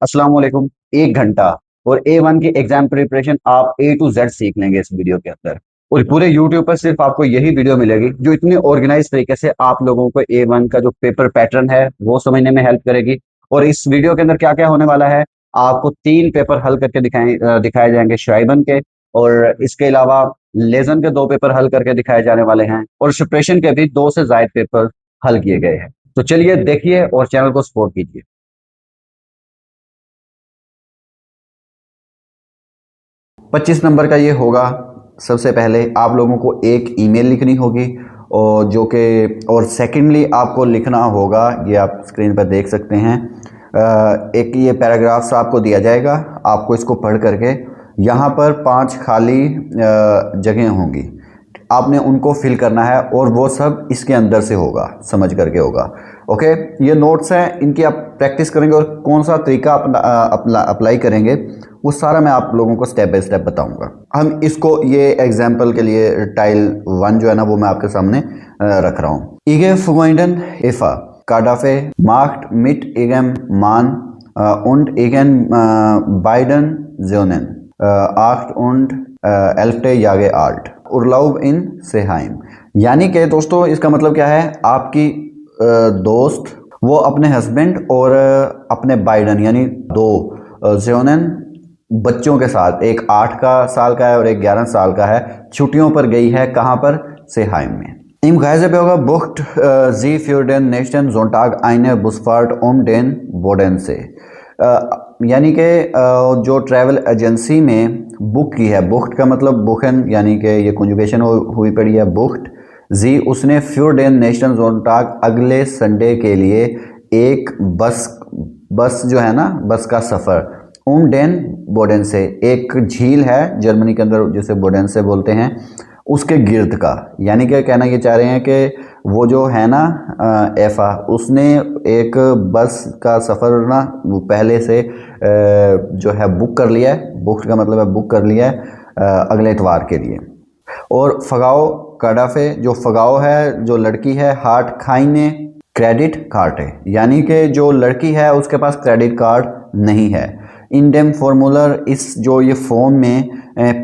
अस्सलाम वालेकुम। 1 घंटा और A1 की एग्जाम प्रिपरेशन आप A to Z सीख लेंगे इस वीडियो के अंदर। और पूरे यूट्यूब पर सिर्फ आपको यही वीडियो मिलेगी जो इतनी ऑर्गेनाइज तरीके से आप लोगों को A1 का जो पेपर पैटर्न है वो समझने में हेल्प करेगी। और इस वीडियो के अंदर क्या क्या होने वाला है, आपको 3 पेपर हल करके दिखाए जाएंगे शाइबन के। और इसके अलावा लेजन के 2 पेपर हल करके दिखाए जाने वाले हैं और सप्रेशन के भी 2 से ज्यादा पेपर हल किए गए हैं। तो चलिए देखिए और चैनल को सपोर्ट कीजिए। 25 नंबर का ये होगा। सबसे पहले आप लोगों को एक ईमेल लिखनी होगी और जो कि और सेकेंडली आपको लिखना होगा, ये आप स्क्रीन पर देख सकते हैं। एक ये पैराग्राफ्स आपको दिया जाएगा, आपको इसको पढ़ करके यहाँ पर 5 खाली जगह होंगी, आपने उनको फिल करना है और वो सब इसके अंदर से होगा, समझ करके होगा। ओके, ये नोट्स हैं, इनकी आप प्रैक्टिस करेंगे और कौन सा तरीका अप्लाई करेंगे वो सारा मैं आप लोगों को स्टेप बाय स्टेप बताऊंगा। हम इसको ये एग्जांपल के लिए टाइल 1 जो है ना वो मैं आपके सामने रख रहा हूँ। इगे फुगोइंडन एफा कार्डाफे मार्क्ट मिट इगेम मान und igen beiden Söhnen acht und 11. Jahre alt उर्लाउब इन सेहाइम। यानी कि दोस्तों इसका मतलब क्या है, आपकी दोस्त वो अपने हस्बैंड और अपने बाइडन यानी 2 ज़ोनन बच्चों के साथ, एक 8 साल का है और एक 11 साल का है, छुट्टियों पर गई है। कहाँ पर? सेहाइम में। Im Reiseberger bucht sie für den nächsten Sonntag eine Busfahrt den Bodensee। यानी कि जो ट्रैवल एजेंसी में बुक की है, बुक्ड का मतलब बुकन, यानी कि ये कंजुगेशन हुई पड़ी है बुक्ड। जी उसने फ्यूर डेन नेशनल जोनटाग अगले संडे के लिए एक बस जो है ना, बस का सफ़र डेन बोडेन से, एक झील है जर्मनी के अंदर जिसे बोडेन से बोलते हैं, उसके गिर्द का। यानी कि कहना ये चाह रहे हैं कि वो जो है ना एफा, उसने एक बस का सफ़र ना वो पहले से जो है बुक कर लिया है। बुक का मतलब है बुक कर लिया है अगले इतवार के लिए। और फगाओ कडाफे, जो फगाओ है जो लड़की है, हार्ट खाइने क्रेडिट कार्ड है, यानी कि जो लड़की है उसके पास क्रेडिट कार्ड नहीं है। इंडेम फॉर्मूलर, इस जो ये फॉर्म में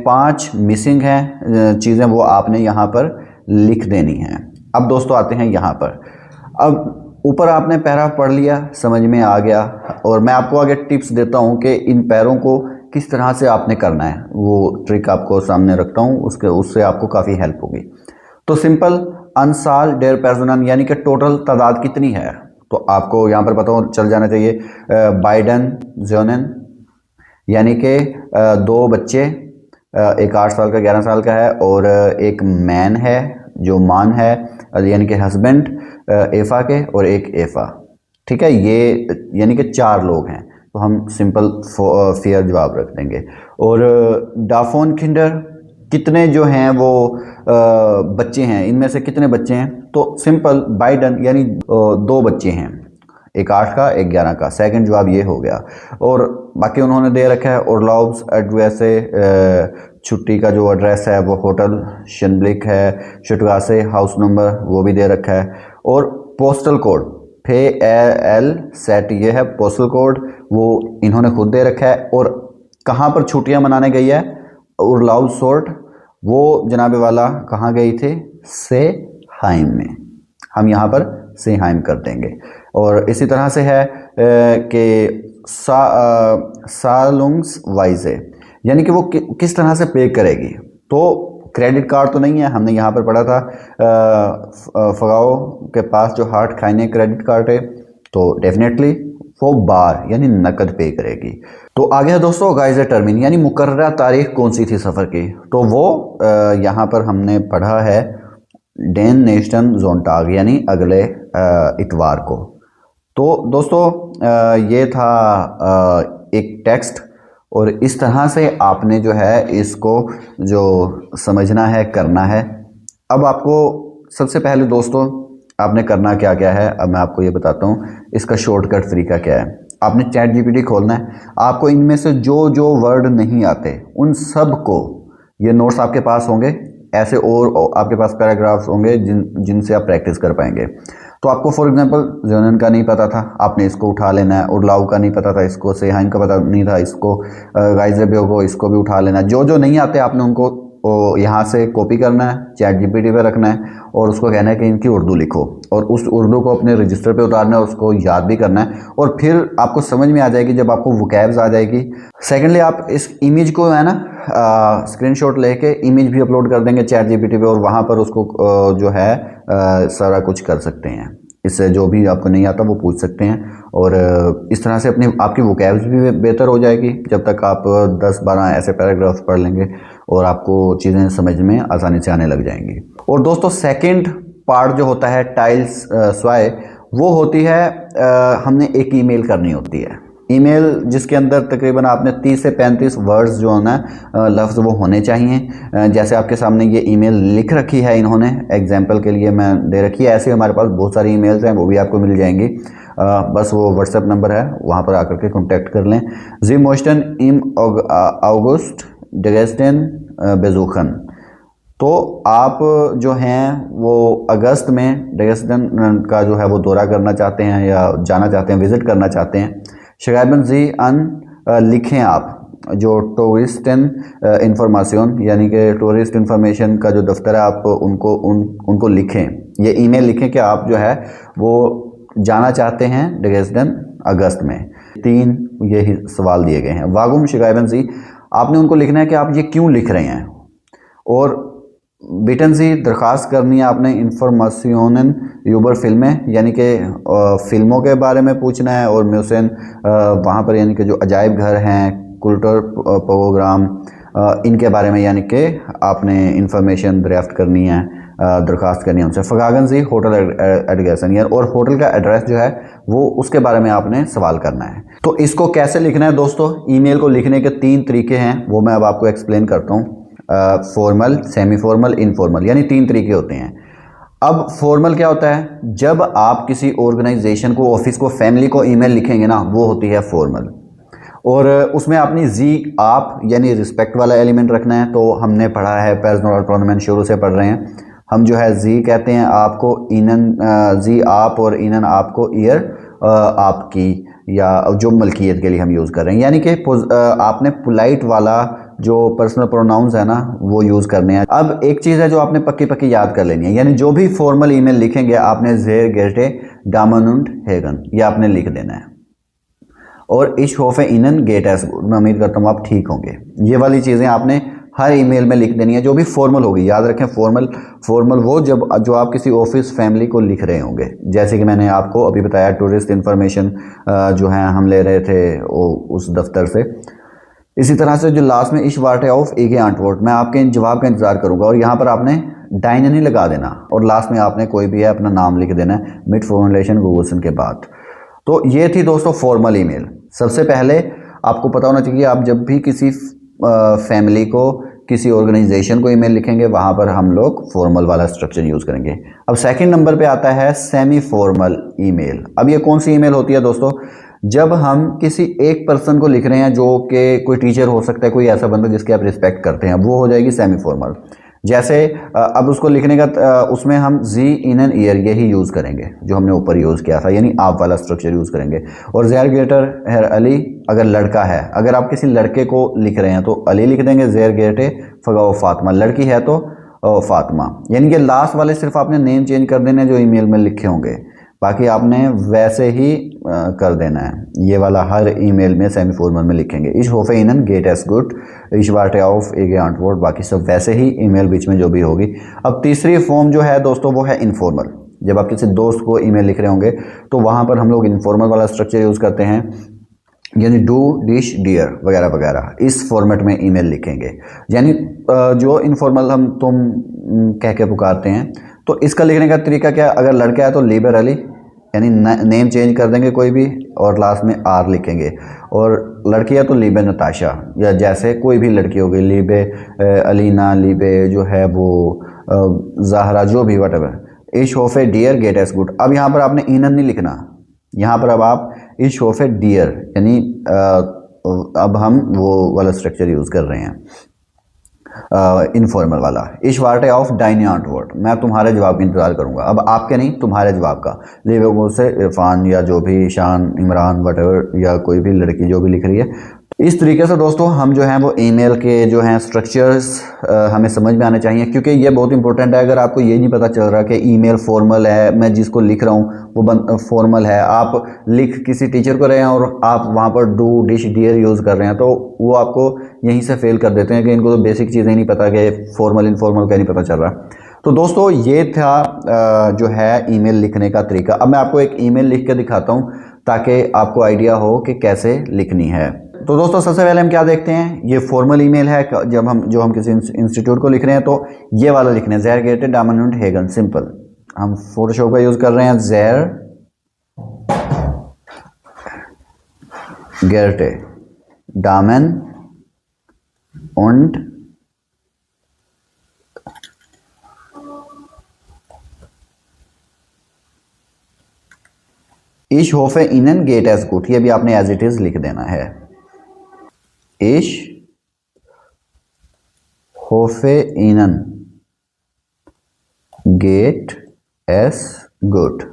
5 मिसिंग हैं चीज़ें, वो आपने यहाँ पर लिख देनी हैं। अब दोस्तों आते हैं यहाँ पर। अब ऊपर आपने पैरा पढ़ लिया, समझ में आ गया, और मैं आपको आगे टिप्स देता हूँ कि इन पैरों को किस तरह से आपने करना है, वो ट्रिक आपको सामने रखता हूँ, उससे आपको काफ़ी हेल्प होगी। तो सिंपल अनसाल डेर पर्सनन, यानी कि टोटल तादाद कितनी है, तो आपको यहाँ पर पता चल जाना चाहिए। बाइडन जोनन, यानी कि 2 बच्चे, एक 8 साल का 11 साल का है, और एक मैन है जो मान है, यानी कि हस्बैंड एफा के, और एक एफा। ठीक है, ये यानी कि 4 लोग हैं, तो हम सिंपल फेयर जवाब रख देंगे। और डाफोन किंडर, कितने जो हैं वो बच्चे हैं, इनमें से कितने बच्चे हैं, तो सिंपल बाइडन यानी 2 बच्चे हैं, एक 8 का एक 11 का। सेकंड जवाब ये हो गया। और बाकी उन्होंने दे रखा है ओरलाउब्स एड्रेस है, छुट्टी का जो एड्रेस है वो होटल शनब्लिक है, शटगासे हाउस नंबर वो भी दे रखा है। और पोस्टल कोड फे एल सेट, ये है पोस्टल कोड, वो इन्होंने खुद दे रखा है। और कहाँ पर छुट्टियाँ मनाने गई है, उर्लाउब सोर्ट, वो जनाबे वाला कहाँ गई थे, से हाइम में, हम यहाँ पर से हाइम कर देंगे। और इसी तरह से है कि सालुंग्स वाइजे, यानी कि वो किस तरह से पे करेगी, तो क्रेडिट कार्ड तो नहीं है, हमने यहाँ पर पढ़ा था फगाओ के पास जो हार्ट खाइने क्रेडिट कार्ड है, तो डेफिनेटली वो बार यानी नकद पे करेगी। तो आ गया दोस्तों गाइज़ टर्मिन, यानी मुकर्ररा तारीख कौन सी थी सफ़र की, तो वो यहाँ पर हमने पढ़ा है डेन नेशन जोनटाग, यानी अगले इतवार को। तो दोस्तों ये था एक टेक्स्ट, और इस तरह से आपने जो है इसको जो समझना है, करना है। अब आपको सबसे पहले दोस्तों आपने करना क्या क्या है, अब मैं आपको ये बताता हूँ इसका शॉर्टकट तरीका क्या है। आपने चैट जीपीटी खोलना है, आपको इनमें से जो जो वर्ड नहीं आते उन सब को, ये नोट्स आपके पास होंगे ऐसे, और आपके पास पैराग्राफ्स होंगे जिनसे आप प्रैक्टिस कर पाएंगे। तो आपको फॉर एग्जांपल जोनन का नहीं पता था, आपने इसको उठा लेना है। उर्लाव का नहीं पता था, इसको सेहाइन का पता नहीं था, इसको गाइजेबियो को इसको भी उठा लेना है। जो जो नहीं आते आपने उनको यहाँ से कॉपी करना है, चैट जीपीटी पे रखना है और उसको कहना है कि इनकी उर्दू लिखो, और उस उर्दू को अपने रजिस्टर पे उतारना है और उसको याद भी करना है, और फिर आपको समझ में आ जाएगी जब आपको वोकैब्स आ जाएगी। सेकेंडली आप इस इमेज को है ना स्क्रीनशॉट लेके इमेज भी अपलोड कर देंगे चैट जीपीटी पे, और वहाँ पर उसको जो है सारा कुछ कर सकते हैं। इससे जो भी आपको नहीं आता वो पूछ सकते हैं, और इस तरह से अपनी आपकी वोकैब्स भी बेहतर हो जाएगी जब तक आप 10-12 ऐसे पैराग्राफ्स पढ़ लेंगे और आपको चीज़ें समझ में आसानी से आने लग जाएंगी। और दोस्तों सेकंड पार्ट जो होता है टाइल्स स्वाय, वो होती है हमने एक ईमेल करनी होती है। ईमेल जिसके अंदर तकरीबन आपने 30 से 35 वर्ड्स जो है ना लफ्ज़ वो होने चाहिए। जैसे आपके सामने ये ईमेल लिख रखी है इन्होंने, एग्जांपल के लिए मैं दे रखी है। ऐसे हमारे पास बहुत सारी ईमेल्स हैं, वो भी आपको मिल जाएंगी। बस वो व्हाट्सएप नंबर है, वहाँ पर आकर के कॉन्टैक्ट कर लें। जी मोस्टन इम अगस्त डगेस्टन बेजुखन। तो आप जो हैं वो अगस्त में डगेस्टन का जो है वो दौरा करना चाहते हैं या जाना चाहते हैं, विज़िट करना चाहते हैं। शगाबन जी अन लिखें आप जो टूरिस्ट इंफॉर्मेशन यानी कि टूरिस्ट इंफॉर्मेशन का जो दफ्तर है, आप उनको लिखें, ये ईमेल लिखें कि आप जो है वो जाना चाहते हैं डगेस्टन अगस्त में। 3 ये सवाल दिए गए हैं। वागुम शिगाबन जी, आपने उनको लिखना है कि आप ये क्यों लिख रहे हैं, और बिटन जी दरख्वास्त करनी है आपने इंफॉर्मेशन यूबर फिल्में, यानी कि फ़िल्मों के बारे में पूछना है, और म्यूजियम वहाँ पर यानी कि जो अजायब घर हैं, कल्चर प्रोग्राम, इनके बारे में यानी कि आपने इंफॉर्मेशन दरियाफ्त करनी है, दरख्वास्त करनी है उनसे। फगागन जी होटल एड्रेसन, यानी और होटल का एड्रेस जो है वो उसके बारे में आपने सवाल करना है। तो इसको कैसे लिखना है दोस्तों, ईमेल को लिखने के 3 तरीके हैं, वो मैं अब आपको एक्सप्लेन करता हूँ। फॉर्मल, सेमी फॉर्मल, इनफॉर्मल, यानी 3 तरीके होते हैं। अब फॉर्मल क्या होता है, जब आप किसी ऑर्गेनाइजेशन को, ऑफिस को, फैमिली को ईमेल लिखेंगे ना, वो होती है फॉर्मल। और उसमें अपनी जी आप यानी रिस्पेक्ट वाला एलिमेंट रखना है। तो हमने पढ़ा है पर्सनल प्रोनाउन शुरू से पढ़ रहे हैं हम, जो है जी कहते हैं आपको, इनन जी आप, और इनन आपको, ईयर आपकी, या जो मलकियत के लिए हम यूज़ कर रहे हैं, यानी कि आपने पोलाइट वाला जो पर्सनल प्रोनाउंस है ना वो यूज़ करने हैं। अब एक चीज़ है जो आपने पक्की पक्की याद कर लेनी है, यानी जो भी फॉर्मल ईमेल लिखेंगे आपने ज़ेर गेटे डामनुंड हेगन ये आपने लिख देना है, और इश होफे इनन गेट एस गुड। मैं उम्मीद करता हूँ आप ठीक होंगे। ये वाली चीज़ें आपने हर ईमेल में लिख देनी है जो भी फॉर्मल होगी। याद रखें फॉर्मल वो जो आप किसी ऑफिस फैमिली को लिख रहे होंगे, जैसे कि मैंने आपको अभी बताया टूरिस्ट इंफॉर्मेशन जो है हम ले रहे थे उस दफ्तर से। इसी तरह से जो लास्ट में इश वाटे ऑफ एगे आंटवोट, मैं आपके जवाब का इंतजार करूंगा, और यहाँ पर आपने डाइन नहीं लगा देना, और लास्ट में आपने कोई भी है अपना नाम लिख देना है मिड फॉर्मुलेशन गूगल के बाद। तो ये थी दोस्तों फॉर्मल ईमेल। सबसे पहले आपको पता होना चाहिए, आप जब भी किसी फैमिली को, किसी ऑर्गेनाइजेशन को ईमेल लिखेंगे वहाँ पर हम लोग फॉर्मल वाला स्ट्रक्चर यूज़ करेंगे। अब सेकंड नंबर पे आता है सेमी फॉर्मल ईमेल। अब ये कौन सी ईमेल होती है दोस्तों, जब हम किसी एक पर्सन को लिख रहे हैं जो कि कोई टीचर हो सकता है, कोई ऐसा बंदा जिसकी आप रिस्पेक्ट करते हैं, वो हो जाएगी सेमी फॉर्मल। जैसे अब उसको लिखने का उसमें हम जी इन एन ईयर यही यूज़ करेंगे जो हमने ऊपर यूज़ किया था, यानी आप वाला स्ट्रक्चर यूज़ करेंगे। और ज़ेर गेटर हेर अली, अगर लड़का है, अगर आप किसी लड़के को लिख रहे हैं तो अली लिख देंगे, ज़ेर गेटे फगाओ फातिमा, लड़की है तो फातिमा। यानी कि लास्ट वाले सिर्फ आपने नेम चेंज कर देने जो ईमेल में लिखे होंगे, बाकी आपने वैसे ही कर देना है। ये वाला हर ईमेल में सेमी फॉर्मल में लिखेंगे। इश होफे इनन गेट एस गुड, इश वाटे ऑफ एगे आंटवोट, बाकी सब वैसे ही ईमेल बीच में जो भी होगी। अब तीसरी फॉर्म जो है दोस्तों वो है इनफॉर्मल। जब आप किसी दोस्त को ईमेल लिख रहे होंगे तो वहाँ पर हम लोग इनफॉर्मल वाला स्ट्रक्चर यूज़ करते हैं, यानी डू, डिश, डियर वगैरह वगैरह, इस फॉर्मेट में ईमेल लिखेंगे। यानी जो इनफॉर्मल हम तुम कह के पुकारते हैं, तो इसका लिखने का तरीका क्या, अगर लड़का है तो लीबर अली, यानी नेम चेंज कर देंगे कोई भी और लास्ट में आर लिखेंगे, और लड़की है तो लीबे नताशा, या जैसे कोई भी लड़की होगी, लीबे अलीना, लीबे जो है वो ज़ाहरा, जो भी वटएवर। इश होफे डियर गेट एस गुड। अब यहाँ पर आपने इनन नहीं लिखना, यहाँ पर अब आप इश होफे डियर, यानी अब हम वो वाला स्ट्रक्चर यूज़ कर रहे हैं। इनफॉर्मल वाला, इश वार्टे ऑफ डाइनी आंटवर्ड, मैं तुम्हारे जवाब का इंतजार करूंगा। अब आपके नहीं, तुम्हारे जवाब का। लिव से इरफान या जो भी शान, इमरान, वटेवर, या कोई भी लड़की जो भी लिख रही है। इस तरीके से दोस्तों हम जो हैं वो ईमेल के जो हैं स्ट्रक्चर्स हमें समझ में आने चाहिए, क्योंकि ये बहुत इंपॉर्टेंट है। अगर आपको ये नहीं पता चल रहा कि ईमेल फॉर्मल है, मैं जिसको लिख रहा हूँ वो फॉर्मल है, आप लिख किसी टीचर को रहे हैं और आप वहाँ पर डू, डिश, डियर यूज़ कर रहे हैं, तो वो आपको यहीं से फेल कर देते हैं कि इनको तो बेसिक चीज़ें नहीं पता कि फॉर्मल इनफॉर्मल का नहीं पता चल रहा। तो दोस्तों ये था जो है ईमेल लिखने का तरीका। अब मैं आपको एक ईमेल लिख के दिखाता हूँ ताकि आपको आइडिया हो कि कैसे लिखनी है। तो दोस्तों सबसे पहले हम क्या देखते हैं, ये फॉर्मल ईमेल है। जब हम किसी इंस्टीट्यूट को लिख रहे हैं तो ये वाला लिखना है, ज़ेर गेटे डामन हेगन, सिंपल। हम फोटोशॉप का यूज़ कर रहे हैं, ज़ेर गेटे Daman und ich hoffe Ihnen geht es gut, ये भी आपने एज इट इज लिख देना है। Ich hoffe Ihnen geht es gut,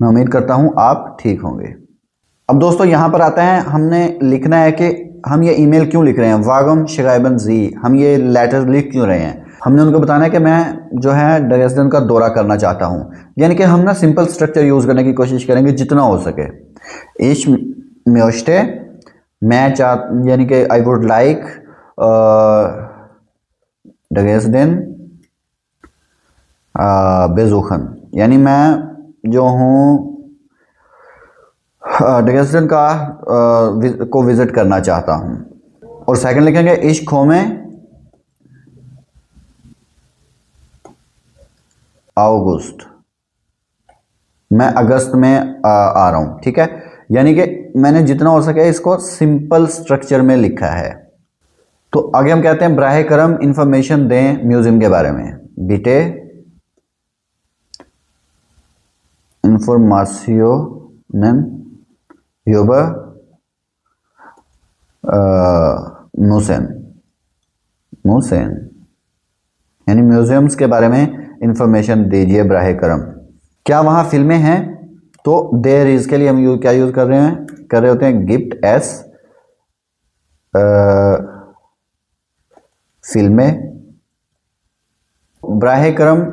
मैं उम्मीद करता हूं आप ठीक होंगे। अब दोस्तों यहां पर आता है, हमने लिखना है कि हम ये ईमेल क्यों लिख रहे हैं। वागम शिगाइबन जी, हम ये लेटर लिख क्यों रहे हैं। हमने उनको बताना है कि मैं जो है ड्रेसडन का दौरा करना चाहता हूं, यानी कि हम ना सिंपल स्ट्रक्चर यूज करने की कोशिश करेंगे जितना हो सके। इश म्योस्टे, मैं चाह, यानी कि आई वुड लाइक ड्रेसडन बेजुखन, यानी मैं जो हूँ ड्रेसडन का को विजिट करना चाहता हूं। और सेकंड लिखेंगे इश्क में अगस्त, मैं अगस्त में आ रहा हूं। ठीक है, यानी कि मैंने जितना हो सके इसको सिंपल स्ट्रक्चर में लिखा है। तो आगे हम कहते हैं ब्राहे करम इंफॉर्मेशन दें म्यूजियम के बारे में। बिटे इंफॉर्मेशन Über मुसेन, यानी म्यूजियम्स के बारे में इंफॉर्मेशन दीजिए ब्राहे करम। क्या वहाँ फिल्में हैं, तो देयर इज के लिए हम क्या यूज कर रहे होते हैं, गिफ्ट एस फिल्में। ब्राहे करम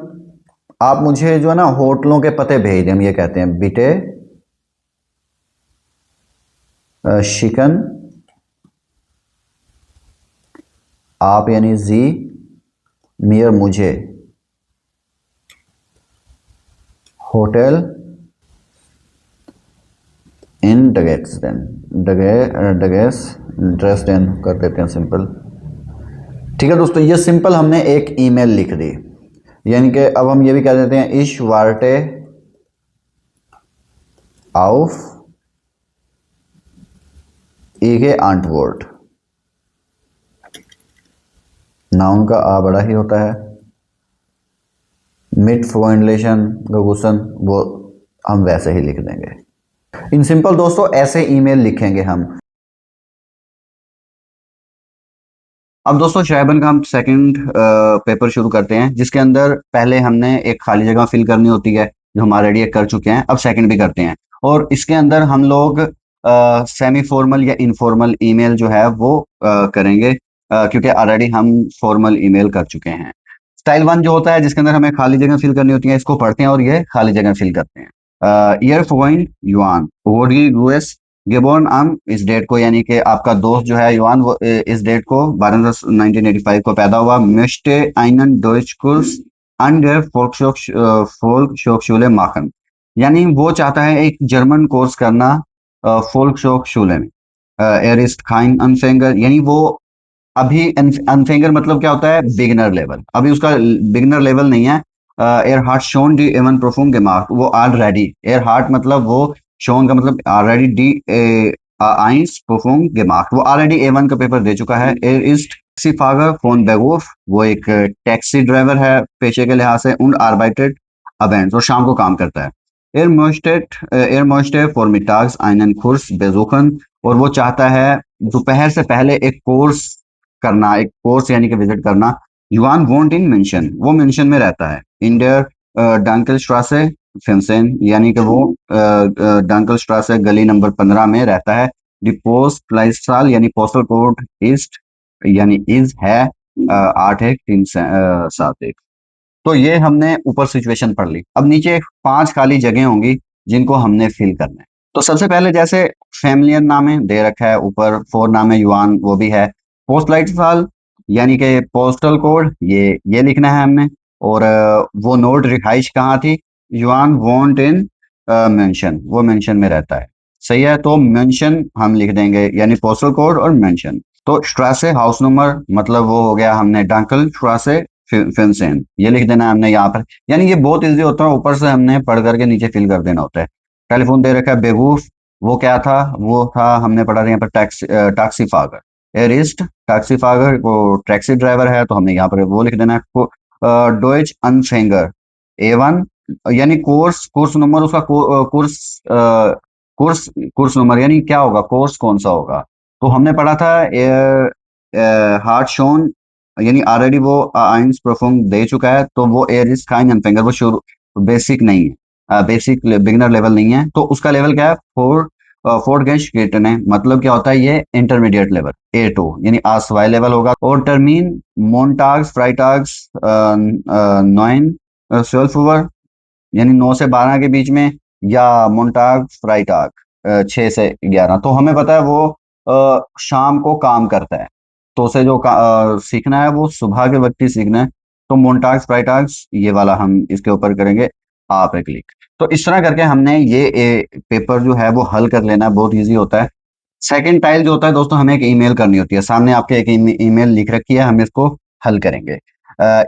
आप मुझे जो है ना होटलों के पते भेज दें, हम ये कहते हैं बिटे शिकन, आप यानी जी, मियर मुझे, होटल इन डगेस्डेन, ड्रेसडेन कर देते हैं सिंपल। ठीक है दोस्तों, ये सिंपल हमने एक ईमेल लिख दी, यानी कि अब हम ये भी कह देते हैं इश वार्टे आउफ ईगे आंटवर्ड। नाउन का आ बड़ा ही होता है, मिट फोइंडलेशन गगुसन वो हम वैसे ही लिख देंगे। इन सिंपल दोस्तों ऐसे ईमेल लिखेंगे हम। अब दोस्तों शायबन का हम सेकंड पेपर शुरू करते हैं, जिसके अंदर पहले हमने एक खाली जगह फिल करनी होती है जो हम ऑलरेडी एक कर चुके हैं, अब सेकंड भी करते हैं। और इसके अंदर हम लोग सेमी फॉर्मल या इनफॉर्मल ईमेल जो है वो करेंगे, क्योंकि ऑलरेडी हम फॉर्मल ईमेल कर चुके हैं। स्टाइल 1 जो होता है जिसके अंदर हमें खाली जगह फिल करनी होती है, इसको पढ़ते हैं और ये खाली जगह फिल करते हैं। ईयर फोइन युआन वोडी यूएस गेबोर्न आम, इस डेट को, यानी कि आपका दोस्त जो है युआन वो इस डेट को 12/1985 को पैदा हुआ। मिस्टे आइनन डोइच कुर्स एंड फोल्क शोक शूले माखन, यानी वो चाहता है एक जर्मन कोर्स करना फोल्क शोक शूले में। एर इस्ट खाइन अनफेंगर, यानी वो अभी अनफेंगर मतलब क्या होता है, बिगिनर लेवल, अभी उसका बिगिनर लेवल नहीं है। एर हार्ट शोन डी एवन परफॉर्म gemacht, वो ऑलरेडी, एर हार्ट मतलब वो, शोन का मतलब ऑलरेडी, डी आइंस परफॉर्म gemacht, वो ऑलरेडी A1 का पेपर दे चुका है। एर इज टैक्सी फागर फोन बेगोफ, वो एक टैक्सी ड्राइवर है पेशे के लिहाज से। उन आर्बाइटेड अबेंड, वो शाम को काम करता है। एर मोस्टे फॉर मिटाग्स आइनन खुर्स बेजुखन, और वो चाहता है दोपहर से पहले एक कोर्स करना, एक कोर्स यानी कि विजिट करना। युआन वोंट इन मेंशन, वो मेंशन में रहता है। इन डेयर डंकल स्ट्रासे फिंसेन, यानी कि वो डंकल स्ट्रासे गली नंबर 15 में रहता है। द पोस्ट लाइस्ट्राल यानी पोस्टल कोड ईस्ट यानी इज है 81371। तो ये हमने ऊपर सिचुएशन पढ़ ली। अब नीचे 5 खाली जगह होंगी जिनको हमने फिल करना है। तो सबसे पहले जैसे फैमिलियन नाम है दे रखा है, ऊपर 4 नाम है, युआन वो भी है। पोस्ट लाइट साल यानी कि पोस्टल कोड, ये लिखना है हमने। और वो नोट रिहाइश कहाँ थी, युआन वॉन्ट इन मेंशन, वो मेंशन में रहता है। सही है, तो मेंशन हम लिख देंगे यानी पोस्टल कोड और मेंशन। तो स्ट्रासे हाउस नंबर, मतलब वो हो गया हमने डंकल स्ट्रासे फिंसेन, ये लिख देना है हमने यहाँ पर। यानी ये बहुत इजी होता है, ऊपर से हमने पढ़ करके नीचे फिल कर देना होता है। टेलीफोन दे रखा है बेवकूफ, वो क्या था, वो था हमने पढ़ा था यहाँ पर टैक्सी फागर। एरिस्ट टैक्सी फागर, वो टैक्सी ड्राइवर है, तो हमने यहाँ पर वो लिख देना है। डोइच अनफेंगर A1, यानी कोर्स, कोर्स नंबर उसका कोर्स कोर्स कोर्स नंबर यानी क्या होगा, कोर्स कौन सा होगा। तो हमने पढ़ा था हार्ट शोन, यानी ऑलरेडी वो आइंस परफॉर्म दे चुका है, तो वो एयर इज काइन एंड फिंगर, वो शुरू बेसिक नहीं है, बेसिक बिगिनर लेवल नहीं है, तो उसका लेवल क्या है, फोर्थ गेंश गेटन है, मतलब क्या होता है ये इंटरमीडिएट लेवल A2 यानी आसवाई लेवल होगा। और टर्मीन मोन्टाग्स फ्राइटाग्स 9 यानी 9 से 12 के बीच में, या मोन्टाग फ्राइटाग 6 से 11। तो हमें पता है वो शाम को काम करता है, तो उसे जो सीखना है वो सुबह के वक्त ही सीखना है। तो मोन्टाग्स फ्राइटाग्स ये वाला हम इसके ऊपर करेंगे आप एक क्लिक। तो इस तरह करके हमने ये पेपर जो है वो हल कर लेना है, बहुत इजी होता है। सेकंड टाइल जो होता है दोस्तों, हमें एक ईमेल करनी होती है, सामने आपके एक ईमेल लिख रखी है, हम इसको हल करेंगे।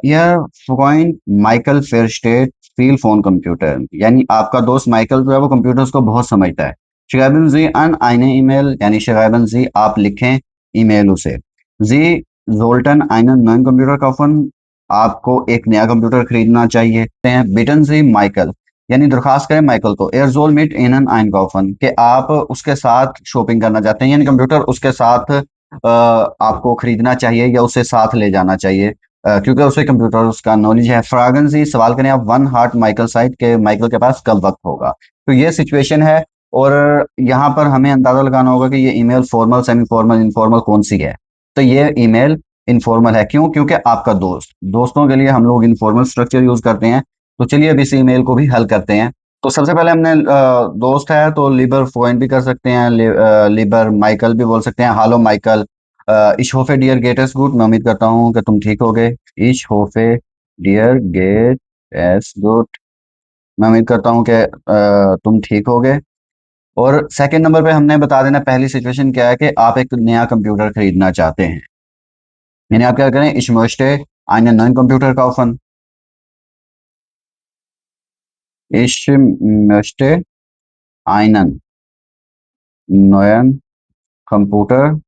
यह पॉइंट माइकल फेयरस्टेट फील फोन कंप्यूटर, यानी आपका दोस्त माइकल जो है वो कंप्यूटर्स को बहुत समझता है। शिगाबन जी अन आइने ईमेल, यानी शिगाबन जी आप लिखें ईमेल उसे। जी जोल्टन आइनन नॉन कंप्यूटर कॉफन, आपको एक नया कंप्यूटर खरीदना चाहिए। बिटन जी माइकल, यानी दरखास्त करें माइकल को। एयरजोल मिट इन आइनकॉफन, कि आप उसके साथ शॉपिंग करना चाहते हैं, यानी कंप्यूटर उसके साथ आपको खरीदना चाहिए या उसे साथ ले जाना चाहिए, क्योंकि उसे कंप्यूटर उसका नॉलेज है। फ्रागन जी सवाल करें आप वन हार्ट माइकल साइड के, माइकल के पास कब वक्त होगा। तो ये सिचुएशन है, और यहाँ पर हमें अंदाजा लगाना होगा कि ये email formal, semi formal, informal कौन सी है। तो ये ईमेल इनफॉर्मल है, क्यों, क्योंकि आपका दोस्तों के लिए हम लोग इनफॉर्मल स्ट्रक्चर यूज करते हैं। तो चलिए अब इस ईमेल को भी हल करते हैं। तो सबसे पहले हमने दोस्त है तो लिबर फोइन भी कर सकते हैं, लिबर माइकल भी बोल सकते हैं। हालो माइकल, इश होफे डियर गेट एस गुड, मैं उम्मीद करता हूँ कि तुम ठीक होगे। इश होफे डियर गेट एस गुड, मैं उम्मीद करता हूँ कि तुम ठीक होगे। और सेकंड नंबर पे हमने बता देना पहली सिचुएशन क्या है, कि आप एक नया कंप्यूटर खरीदना चाहते हैं, यानी आप क्या करें, इश मोस्टे einen neuen Computer kaufen, ich möchte einen neuen Computer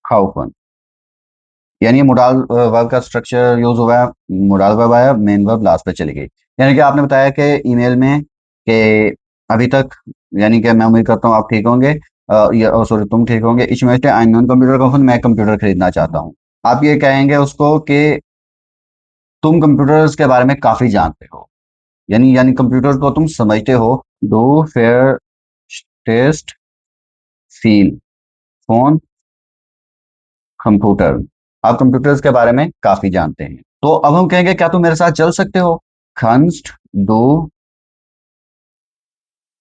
kaufen। यानी मोडाल वर्ब का स्ट्रक्चर यूज हुआ है, मोडाल वर्ब आया, मेन वर्ब लास्ट पे चली गई। यानी कि आपने बताया कि ईमेल में कि अभी तक, यानी कि मैं उम्मीद करता हूँ आप ठीक होंगे, सॉरी तुम ठीक होंगे। इस मैच आई नॉन कंप्यूटर कौन, मैं कंप्यूटर खरीदना चाहता हूँ। आप ये कहेंगे उसको कि तुम कंप्यूटर्स के बारे में काफी जानते हो, यानी कंप्यूटर को तुम समझते हो। Do fair taste feel phone computer, आप कंप्यूटर्स के बारे में काफी जानते हैं। तो अब हम कहेंगे क्या तुम मेरे साथ चल सकते हो। खंस्ट दो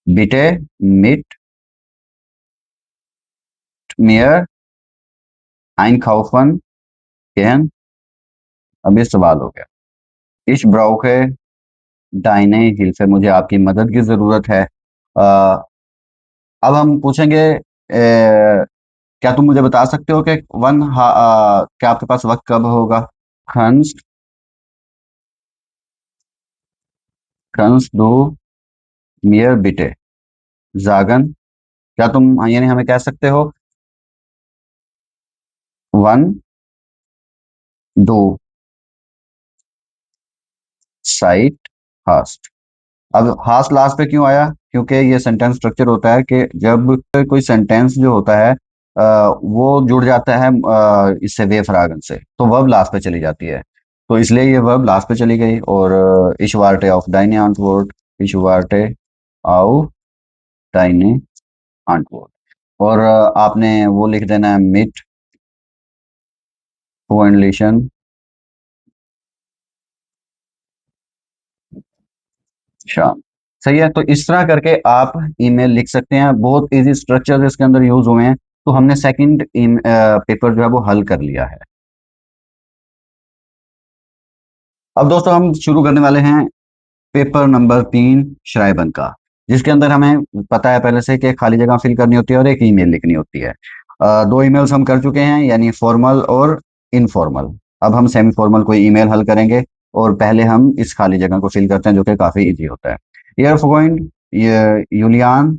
बिटे मिट मेयर आइन खाउफन कैन, अब ये सवाल हो गया। इस ब्राउके डाइने हिल्फे, मुझे आपकी मदद की जरूरत है। अब हम पूछेंगे क्या तुम मुझे बता सकते हो कि क्या आपके पास वक्त कब होगा। खंस्ट खंस्ट दो मियर बिटे जागन, क्या तुम यानी हमें कह सकते हो वन दो साइट हास्ट। अब हास्ट लास्ट पे क्यों आया, क्योंकि ये सेंटेंस स्ट्रक्चर होता है कि जब कोई सेंटेंस जो होता है वो जुड़ जाता है इससे वे फ्रागन से, तो वर्ब लास्ट पे चली जाती है। तो इसलिए ये वर्ब लास्ट पे चली गई। और ich warte auf deine Antwort, ich warte auf deine Antwort। और आपने वो लिख देना है mit freundlichen शाम। सही है, तो इस तरह करके आप ईमेल लिख सकते हैं। बहुत इजी स्ट्रक्चर इसके अंदर यूज हुए हैं। तो हमने सेकंड पेपर जो है वो हल कर लिया है। अब दोस्तों हम शुरू करने वाले हैं पेपर नंबर 3 श्राइबन का, जिसके अंदर हमें पता है पहले से कि खाली जगह फिल करनी होती है और एक ईमेल लिखनी होती है। दो ईमेल्स हम कर चुके हैं, यानी फॉर्मल और इनफॉर्मल। अब हम सेमी फॉर्मल कोई ईमेल हल करेंगे और पहले हम इस खाली जगह को फिल करते हैं, जो कि काफी इजी होता है। ईयरफोइंड यूलियान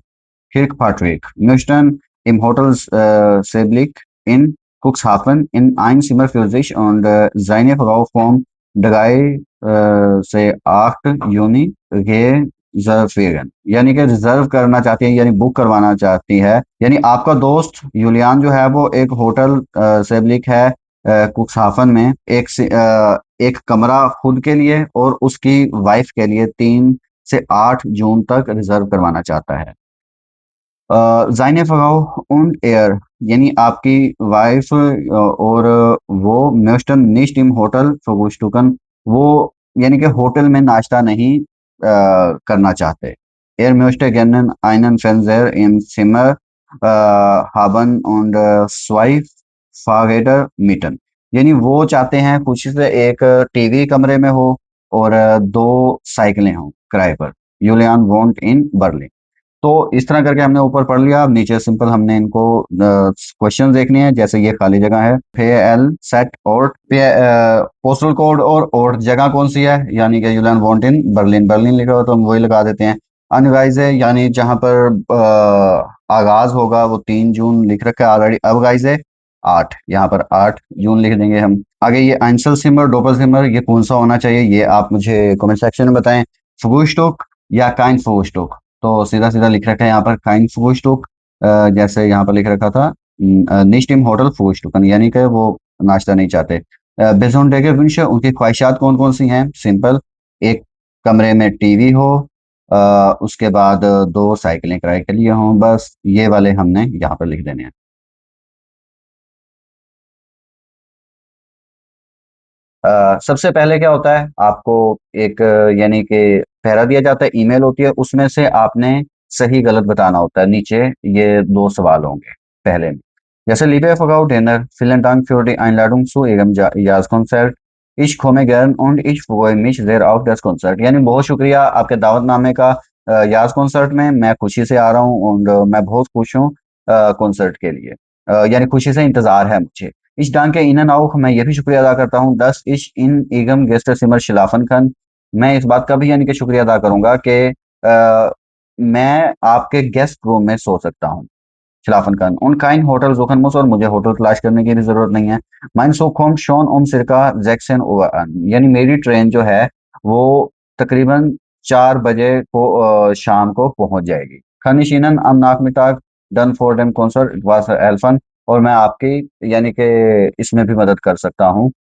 Kirkpatrick möchten im Hotel Seblik in Cuxhaven in ein Zimmer für sich und seine Frau vom 3 से 8 यूनी रिजर्वेशन, यानी कि रिजर्व करना चाहती है, यानी बुक करवाना चाहती है। यानी आपका दोस्त यूलियान जो है वो एक होटल सेबलिक है कुक्सहाफन में एक कमरा खुद के लिए और उसकी वाइफ के लिए 3 से 8 जून तक रिजर्व करवाना चाहता है। seine Frau und er, यानी आपकी वाइफ और वो möchten nicht im Hotel frühstücken, वो यानी कि होटल में नाश्ता नहीं करना चाहते। Er möchte gerne einen Fernseher im Zimmer haben und zwei Fahrräder mieten, यानी वो चाहते हैं खुशी से एक टीवी कमरे में हो और दो साइकिलें हों किराए पर। Julian won't in Berlin. तो इस तरह करके हमने ऊपर पढ़ लिया। अब नीचे सिंपल हमने इनको क्वेश्चन देखने हैं। जैसे ये खाली जगह है, पे एल सेट और पोस्टल कोड और जगह कौन सी है, यानी कि यूलैंड वॉन्ट इन बर्लिन, बर्लिन लिखा हो तो हम वही लगा देते हैं। अनगाइज है, यानी जहां पर आगाज होगा वो 3 जून लिख रखा है ऑलरेडी। अब गाइज है 8, यहाँ पर 8 जून लिख देंगे हम। आगे ये आंसर सिमर डोपल सिमर, ये कौन सा होना चाहिए, ये आप मुझे कमेंट सेक्शन में बताएं। फुगुस्टोक या काइन फुगुस्टोक, तो सीधा सीधा लिख रखा है यहाँ पर काइन फुगुस्टुक। जैसे यहाँ पर लिख रखा था निश्ट इम होटल फुगुस्टुकन, यानी कि वो नाश्ता नहीं चाहते। बेजोन डेगे विंश, उनकी ख्वाहिशात कौन कौन सी हैं, सिंपल, एक कमरे में टीवी हो, उसके बाद दो साइकिलें किराए के लिए हों, बस ये वाले हमने यहाँ पर लिख देने हैं। सबसे पहले क्या होता है, आपको एक यानी कि पहरा दिया जाता है, ईमेल होती है, उसमें से आपने सही गलत बताना होता है। नीचे ये दो सवाल होंगे पहले में, जैसे लिबे फगाउ डेनर vielen Dank für die Einladung zu Ihrem Jazzkonzert, ich komme gern und ich freue mich sehr auf das Konzert, यानी बहुत शुक्रिया आपके दावतनामे का याज कॉन्सर्ट में मैं खुशी से आ रहा हूँ और मैं बहुत खुश हूँ कॉन्सर्ट के लिए। यानी खुशी से इंतजार है मुझे। Ich danke Ihnen auch, मैं ये भी शुक्रिया अदा करता हूँ, dass ich in Ihrem Gästezimmer schlafen kann, मैं इस बात का भी यानी कि शुक्रिया अदा करूंगा कि मैं आपके गेस्ट रूम में सो सकता हूँ। schlafen kann und kein Hotel suchen muss, और मुझे होटल तलाश करने की भी जरूरत नहीं है। Mein Zug kommt schon um circa 16 Uhr an, यानी मेरी ट्रेन जो है वो तकरीबन 4 बजे को शाम को पहुंच जाएगी। Kann ich Ihnen am Nachmittag dann vor dem Konzert etwas helfen, और मैं आपकी यानी कि इसमें भी मदद कर सकता हूँ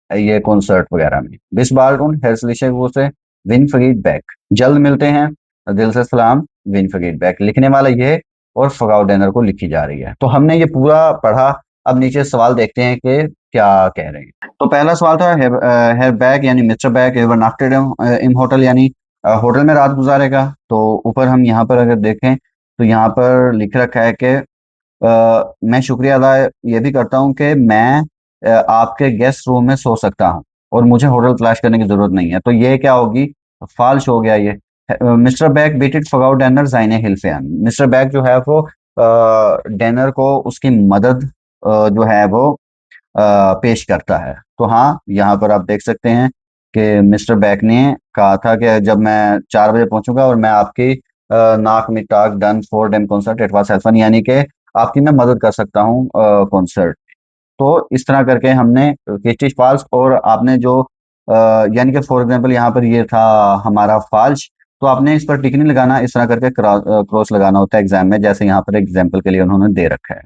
ये कॉन्सर्ट वगैरह में। बिस बार उन हेrzliche Grüße, Winfried Beck, जल्द मिलते हैं, दिल से सलाम, विनफ्रीड बैक। लिखने वाला ये और फगाउ डेनर को लिखी जा रही है। तो हमने ये पूरा पढ़ा। अब नीचे सवाल देखते हैं कि क्या कह रहे हैं। तो पहला सवाल था हेर बैग यानी मिस्टर बैग ओवरनाफ्टेड इन होटल, यानी होटल में रात गुजारेगा। तो ऊपर हम यहाँ पर अगर देखें तो यहाँ पर लिख रखा है कि मैं शुक्रिया अदा ये भी करता हूँ कि मैं आपके गेस्ट रूम में सो सकता हूँ और मुझे होटल तलाश करने की जरूरत नहीं है। तो ये क्या होगी, फाल्श हो गया ये। मिस्टर बैग बीटेड फगाउ डेनर जाइने हिल्फियन, मिस्टर बैग जो है वो डेनर को उसकी मदद जो है वो पेश करता है। तो हाँ, यहाँ पर आप देख सकते हैं कि मिस्टर बैग ने कहा था कि जब मैं 4 बजे पहुंचूंगा और मैं आपकी नाक में टाक डन फॉर डेम कॉन्सर्ट एट वाज हेल्पन, यानी कि आपकी मैं मदद कर सकता हूँ कॉन्सर्ट। तो इस तरह करके हमने किस्टिश फॉल्स और आपने जो यानी कि फॉर एग्जांपल यहाँ पर ये था हमारा फॉल्स, तो आपने इस पर टिक नहीं लगाना, इस तरह करके क्रॉस लगाना होता है एग्जाम में, जैसे यहाँ पर एग्जाम्पल के लिए उन्होंने दे रखा है।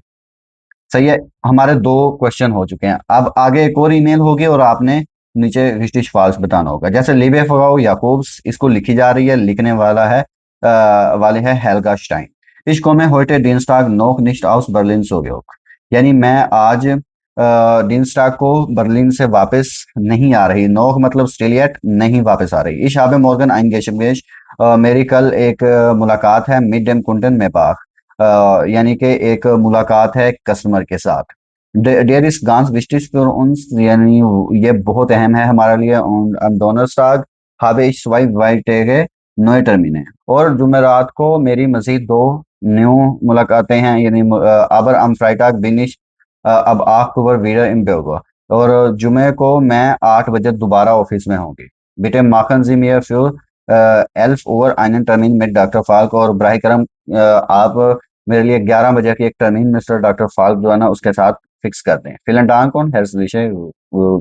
सही है, हमारे दो क्वेश्चन हो चुके हैं। अब आगे एक और ईमेल होगी और आपने नीचे रिस्टिश फाल्स बताना होगा। जैसे लिबे फगाओ याकूब्स, इसको लिखी जा रही है, लिखने वाला है वाले है Helga Stein. Ich komme heute Dienstag noch nicht aus Berlin zurück। यानी मैं आज डिनस्टाग को बर्लिन से वापस नहीं आ रही। नोक मतलब स्टिल येट, नहीं वापस आ रही। Ich habe morgen ein Gespräch, मेरी कल एक मुलाकात है mit dem Kunden में पाक, यानी कि एक मुलाकात है कस्टमर के साथ। डेयर इज गांस विस्टिश फॉर उन्स, यानी ये बहुत अहम है हमारे लिए। am Donnerstag habe ich zwei weitere neue Termine। और जुमेरात को मेरी मजीद दो न्यू मुलाकातें हैं, यानी aber am Freitag bin ich अब 8 अक्टूबर wieder im Büro। और जुमे को मैं 8 बजे दोबारा ऑफिस में होंगी। बिटे माखन जी मिया फ्यूर 11 over einen Termin mit Dr. Falk। और बराह करम आप मेरे लिए 11 बजे की एक टर्मिन मिस्टर डॉक्टर फाल्क जो है ना उसके साथ फिक्स कर दें। फिलन डांग कौन हेल्सविशे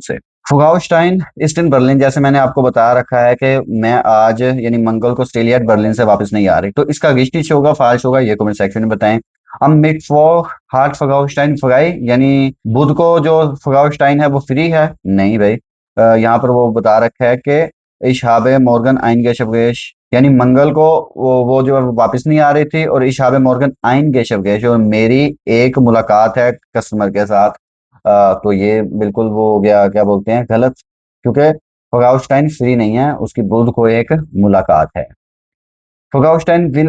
से फुगाउस्टाइन ईस्टर्न बर्लिन, जैसे मैंने आपको बता रखा है कि मैं आज यानी मंगल को स्टेलियट बर्लिन से वापस नहीं आ रही, तो इसका विस्टिच होगा फाल्स होगा, ये कमेंट सेक्शन में बताएं। हम मिट फॉर हार्ट फगाउस्टाइन फगाई, यानी बुध को जो फगाउस्टाइन है वो फ्री है, नहीं भाई। यहाँ पर वो बता रखा है कि इशाबे मॉर्गन आइन शबगेश, यानी मंगल को वो जो वापस नहीं आ रही थी, और इशाबे मॉर्गन आइन शबगेश, और मेरी एक मुलाकात है कस्टमर के साथ। तो ये बिल्कुल वो हो गया, क्या बोलते हैं, गलत, क्योंकि फगाउस्टाइन फ्री नहीं है, उसकी बुध को एक मुलाकात है। फगाउस्टाइन विल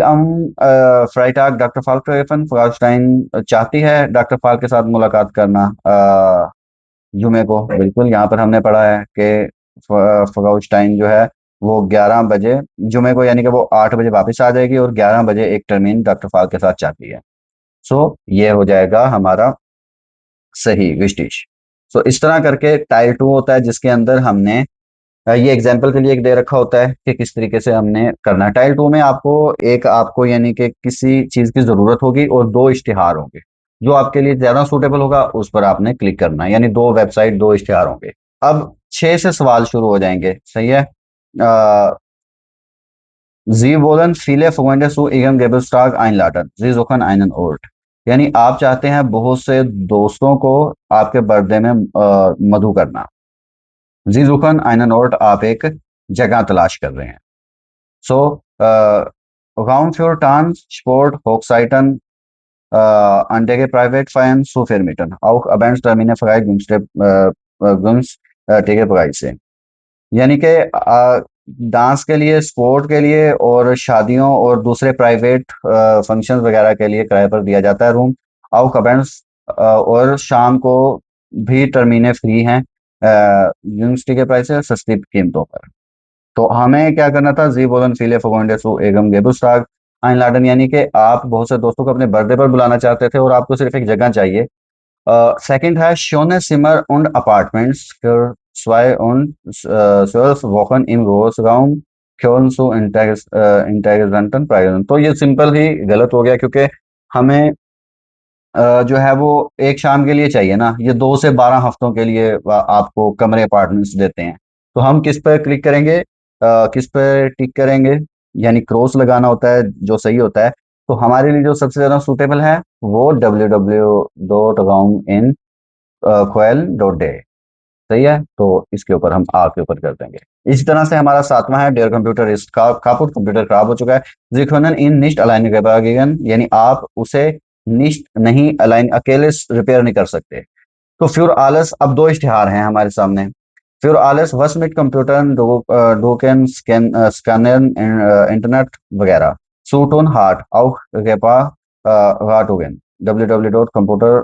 फ्राइटाग डॉक्टर फाल्क ट्रेफन, फगाउस्टाइन चाहती है डॉक्टर फाल्क के साथ मुलाकात करना जुमे को। बिल्कुल यहाँ पर हमने पढ़ा है कि फगाउस्टाइन जो है वो 11 बजे जुमे को, यानी कि वो 8 बजे वापस आ जाएगी और 11 बजे एक टर्मिन डॉक्टर फाल्क के साथ चाहती है। सो ये हो जाएगा हमारा सही विस्टिश। सो इस तरह करके टाइल 2 होता है, जिसके अंदर हमने ये एग्जाम्पल के लिए एक दे रखा होता है कि किस तरीके से हमने करना है। टाइल 2 में आपको यानी कि किसी चीज की जरूरत होगी और दो इश्तिहार होंगे, जो आपके लिए ज्यादा सूटेबल होगा उस पर आपने क्लिक करना है, यानी दो वेबसाइट दो इश्तिहार होंगे। अब 6 से सवाल शुरू हो जाएंगे, सही है। जी wollen viele Freunde zu ihrem Geburtstag einladen, sie suchen einen Ort। यानी आप चाहते हैं बहुत से दोस्तों को आपके बर्थडे में मधु करना। जी suchen einen Ort, आप एक जगह तलाश कर रहे हैं। सो Raum für Tanz, Sport, Hochzeiten, Anträge Privatfeiern zu vermieten, auch Abendtermine frei günstige Preise। यानी कि डांस के लिए, स्पोर्ट के लिए और शादियों और दूसरे प्राइवेट फंक्शंस वगैरह के लिए किराए पर दिया जाता है रूम। आउ कबेंस और शाम को भी टर्मीने फ्री हैं यूनिवर्सिटी के प्राइस से सस्ती कीमतों पर। तो हमें क्या करना था, जी बोलन फीले फगोंडे सो एगम गेबुस्टाग आइनलाडन, यानी कि आप बहुत से दोस्तों को अपने बर्थडे पर बुलाना चाहते थे और आपको सिर्फ एक जगह चाहिए। सेकंड है Schöne Zimmer und Apartments für 2 und 12 Wochen im Großraum Köln zu interessanten Preisen। तो ये सिंपल ही गलत हो गया, क्योंकि हमें जो है वो एक शाम के लिए चाहिए ना, ये 2 से 12 हफ्तों के लिए आपको कमरे अपार्टमेंट्स देते हैं। तो हम किस पर क्लिक करेंगे, किस पर टिक करेंगे, यानी क्रॉस लगाना होता है जो सही होता है। तो हमारे लिए जो सबसे ज्यादा सूटेबल है वो www.roundin.khoel.de, सही है। तो इसके ऊपर हम आ के ऊपर कर देंगे। इसी तरह से हमारा सातवां है डेयर कंप्यूटर इज कापुट, कंप्यूटर खराब हो चुका है। जिखोनन इन निश्ट अलाइन गेबागियन, यानी आप उसे निश्ट नहीं अलाइन अकेले रिपेयर नहीं कर सकते। तो फ्यूर आलस, अब दो इश्तिहार हैं हमारे सामने। फ्यूर आलस वस मिट कंप्यूटर डोकेन स्कैनर इंटरनेट वगैरह सूट ऑन हार्ट आउट गेपा हार्टोगेन www.computer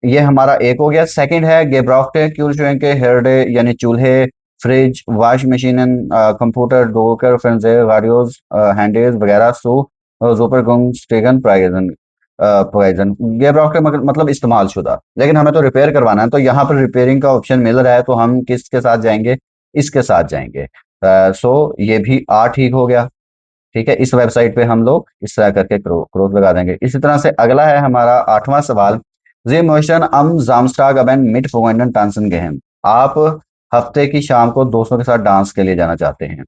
ये हमारा एक हो गया। सेकंड है गेब्राफ्टे क्यूरशुएंके हेरडे, यानी चूल्हे, फ्रिज, वॉशिंग मशीन, कंप्यूटर डोकर फर्नजे गाड़ियोज हैंडेज वगैरह सो जोपर गुंग स्टेगन प्राइजन प्राइजन। गेब्राफ्टे मतलब इस्तेमाल शुदा, लेकिन हमें तो रिपेयर करवाना है, तो यहाँ पर रिपेयरिंग का ऑप्शन मिल रहा है, तो हम किसके साथ जाएंगे, इसके साथ जाएंगे। सो ये भी 8 ठीक हो गया। ठीक है, इस वेबसाइट पे हम लोग इस तरह करके क्रॉस लगा देंगे। इसी तरह से अगला है हमारा 8वां सवाल, जी मोशन अम जामस्टाग अबेन मिट फोगंडन टांसन गेहन। आप हफ्ते की शाम को दोस्तों के साथ डांस के लिए जाना चाहते हैं।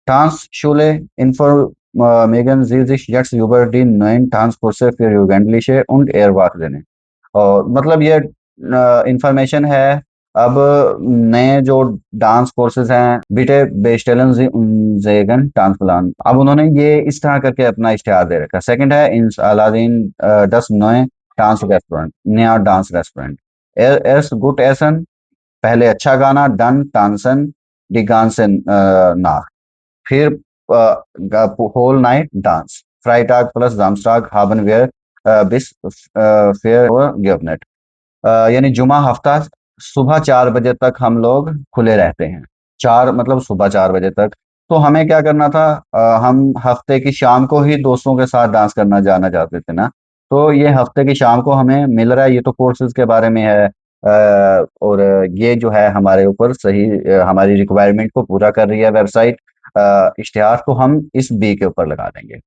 Tanzschule informieren Sie sich jetzt über die neuen Tanzkurse für Jugendliche und Erwachsene। और मतलब ये इंफॉर्मेशन है। अब नए जो डांस कोर्सेज हैं, बिटे बेस्टेलन जेगन डांस प्लान, अब उन्होंने ये इस तरह करके अपना इश्तिहार दे रखा है। सेकंड है इन अलादीन दस नए डांस रेस्टोरेंट, नया डांस रेस्टोरेंट। एस गुड एसन, पहले अच्छा गाना, डन टांसन डी गानसन ना, फिर होल नाइट डांस, फ्राइटाग प्लस जामस्टाग हाबन वेयर बिस फेयर गिवनेट। यानी जुमा हफ्ता सुबह 4 बजे तक हम लोग खुले रहते हैं। चार मतलब सुबह 4 बजे तक। तो हमें क्या करना था, हम हफ्ते की शाम को ही दोस्तों के साथ डांस करना जाना चाहते थे ना। तो ये हफ्ते की शाम को हमें मिल रहा है, ये तो कोर्सेज के बारे में है। और ये जो है हमारे ऊपर सही हमारी रिक्वायरमेंट को पूरा कर रही है वेबसाइट। इश्तिहार तो हम इस बी के ऊपर लगा देंगे।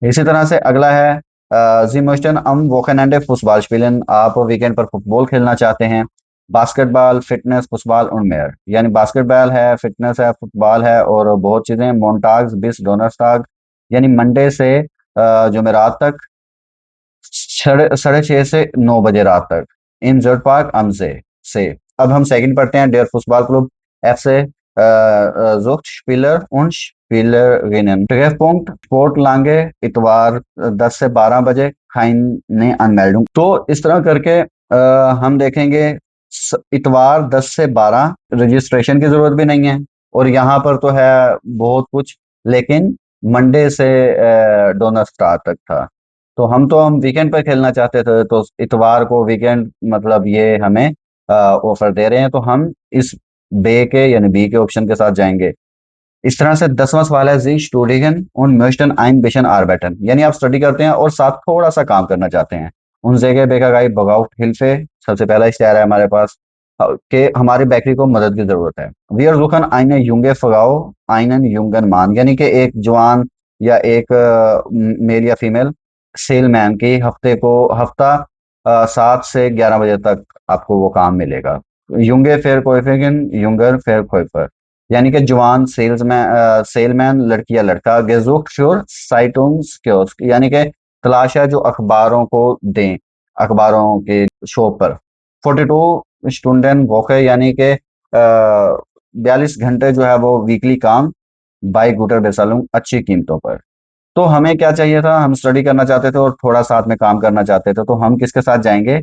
इसी तरह से अगला है जी möchten am Wochenende Fußball spielen, आप वीकेंड पर फुटबॉल खेलना चाहते हैं। बास्केटबॉल, फिटनेस, फुटबॉल और मेयर, यानी बास्केटबॉल है, फिटनेस है, फुटबॉल है और बहुत चीजें। मोन्टाग्स बिस डोनर्सटाग, यानी मंडे से जुमेरात तक, 6:30 से 9 बजे रात तक। इन जर्ट पार्क अमसे से। अब हम सेकंड पढ़ते हैं, डेयर फुटबॉल क्लब एफ से Sucht Spieler und Spielerinnen Treffpunkt sport लांगे इतवार 10 से 12 बजे खाइने अनमेल्डिंग। तो इस तरह करके हम देखेंगे इतवार 10 से 12 रजिस्ट्रेशन की जरूरत भी नहीं है, और यहाँ पर तो है बहुत कुछ, लेकिन मंडे से डोनर स्टार तक था। तो हम वीकेंड पर खेलना चाहते थे, तो इतवार को वीकेंड मतलब ये हमें ऑफर दे रहे हैं, तो हम इस बे के यानी बी के ऑप्शन के साथ जाएंगे। इस तरह से 10वां सवाल है जी स्टूडिगन उन möchten ein bisschen arbeiten, यानी आप स्टडी करते हैं और साथ थोड़ा सा काम करना चाहते हैं। उन जगह बेकागाई बगाउट हिल्फे, सबसे पहला इश्तिहार है हमारे पास कि हमारी बेकरी को मदद की जरूरत है। वी आर सुखन eine junge Frau einen jungen Mann, यानी कि एक जवान या एक मेल या फीमेल सेलमैन की हफ्ता 7 से 11 बजे तक आपको वो काम मिलेगा। युंगे फेयर कोएफिशिएंट युंगर फेयर कोएफर, यानी कि जवान सेलमैन लड़की या लड़का। गेजुक्ट फ्योर साइटुंग्स कियोस्क, यानी कि तलाश है जो अखबारों को दें, अखबारों के शॉप पर। 42 स्टूडेंट वोके, यानी कि 42 घंटे जो है वो वीकली काम बाई गुटर बेसालूंग अच्छी कीमतों पर। तो हमें क्या चाहिए था, हम स्टडी करना चाहते थे और थोड़ा साथ में काम करना चाहते थे, तो हम किसके साथ जाएंगे,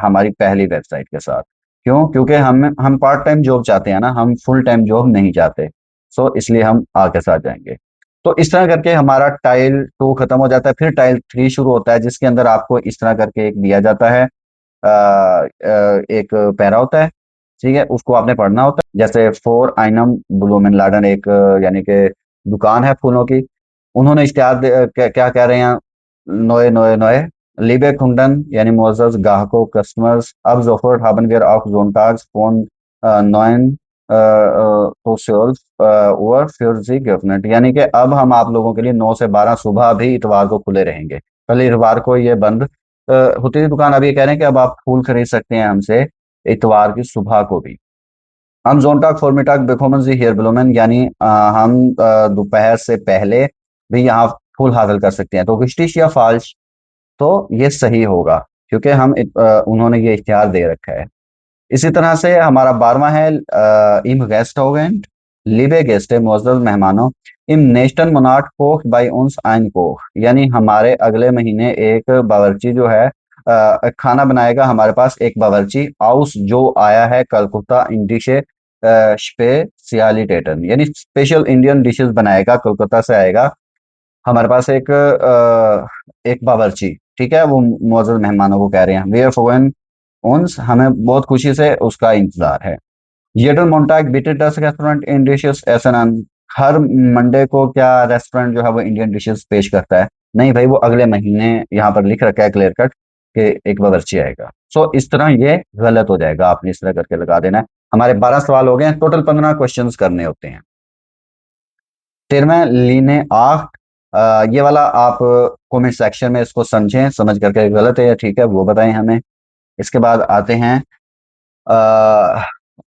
हमारी पहली वेबसाइट के साथ। क्यों? क्योंकि हम पार्ट टाइम जॉब चाहते हैं ना, हम फुल टाइम जॉब नहीं चाहते। सो इसलिए हम आ के साथ जाएंगे। तो इस तरह करके हमारा टाइल 2 खत्म हो जाता है, फिर टाइल 3 शुरू होता है, जिसके अंदर आपको इस तरह करके एक दिया जाता है, एक पैरा होता है, ठीक है, उसको आपने पढ़ना होता है। जैसे फोर आइनम ब्लूमेन लाडन, एक यानी कि दुकान है फूलों की। उन्होंने क्या कह रहे हैं, नोए नोए नोए लिबे कुंडन, यानी मोजस ग्राहकों कस्टमर्स अब जोफर्ट haben wir auch sonntags von 9 to 12 Uhr für Sie geöffnet, यानी कि अब हम आप लोगों के लिए 9 से 12 सुबह भी इतवार को खुले रहेंगे। पहले इतवार को ये बंद होती थी दुकान, अभी ये कह रहे हैं कि अब आप फूल खरीद सकते हैं हमसे इतवार की सुबह को भी। हम जोनटाक फॉर्मेटाक बेकोमन जी हेयर ब्लोमन, यानी हम दोपहर से पहले भी यहाँ फूल हासिल कर सकते हैं। तो विस्टिश या फाल्श, तो ये सही होगा, क्योंकि उन्होंने ये इख्तियार दे रखा है। इसी तरह से हमारा 12वां है इम गेस्ट होगेंट लिबे गेस्ट मोजल मेहमानों इम नेस्टन मोनाट कोख बाई उन्स आइन कोख, यानी हमारे अगले महीने एक बावर्ची जो है खाना बनाएगा हमारे पास एक बावर्ची आउस, जो आया है कलकत्ता इंडिशे स्पेशलिटेटन, यानी स्पेशल इंडियन डिशेस बनाएगा, कोलकाता से आएगा हमारे पास एक बावर्ची, ठीक है, वो मौजूद मेहमानों को कह रहे हैं। वे फोन उन्स, हमें बहुत खुशी से उसका इंतजार है। येडल मोन्टाग बीटेड डस रेस्टोरेंट इन डिशेस एसएनएन, हर मंडे को क्या रेस्टोरेंट जो है वो इंडियन डिशेस पेश करता है? नहीं भाई, वो अगले महीने यहाँ पर लिख रखा है क्लियर कट कि एक बावर्ची आएगा। सो इस तरह ये गलत हो जाएगा, आपने इस तरह करके लगा देना है। हमारे 12 सवाल हो गए हैं, टोटल 15 क्वेश्चन करने होते हैं। 13वां लीने आठ, ये वाला आप कमेंट सेक्शन में इसको समझें, समझ करके गलत है या ठीक है वो बताएं हमें। इसके बाद आते हैं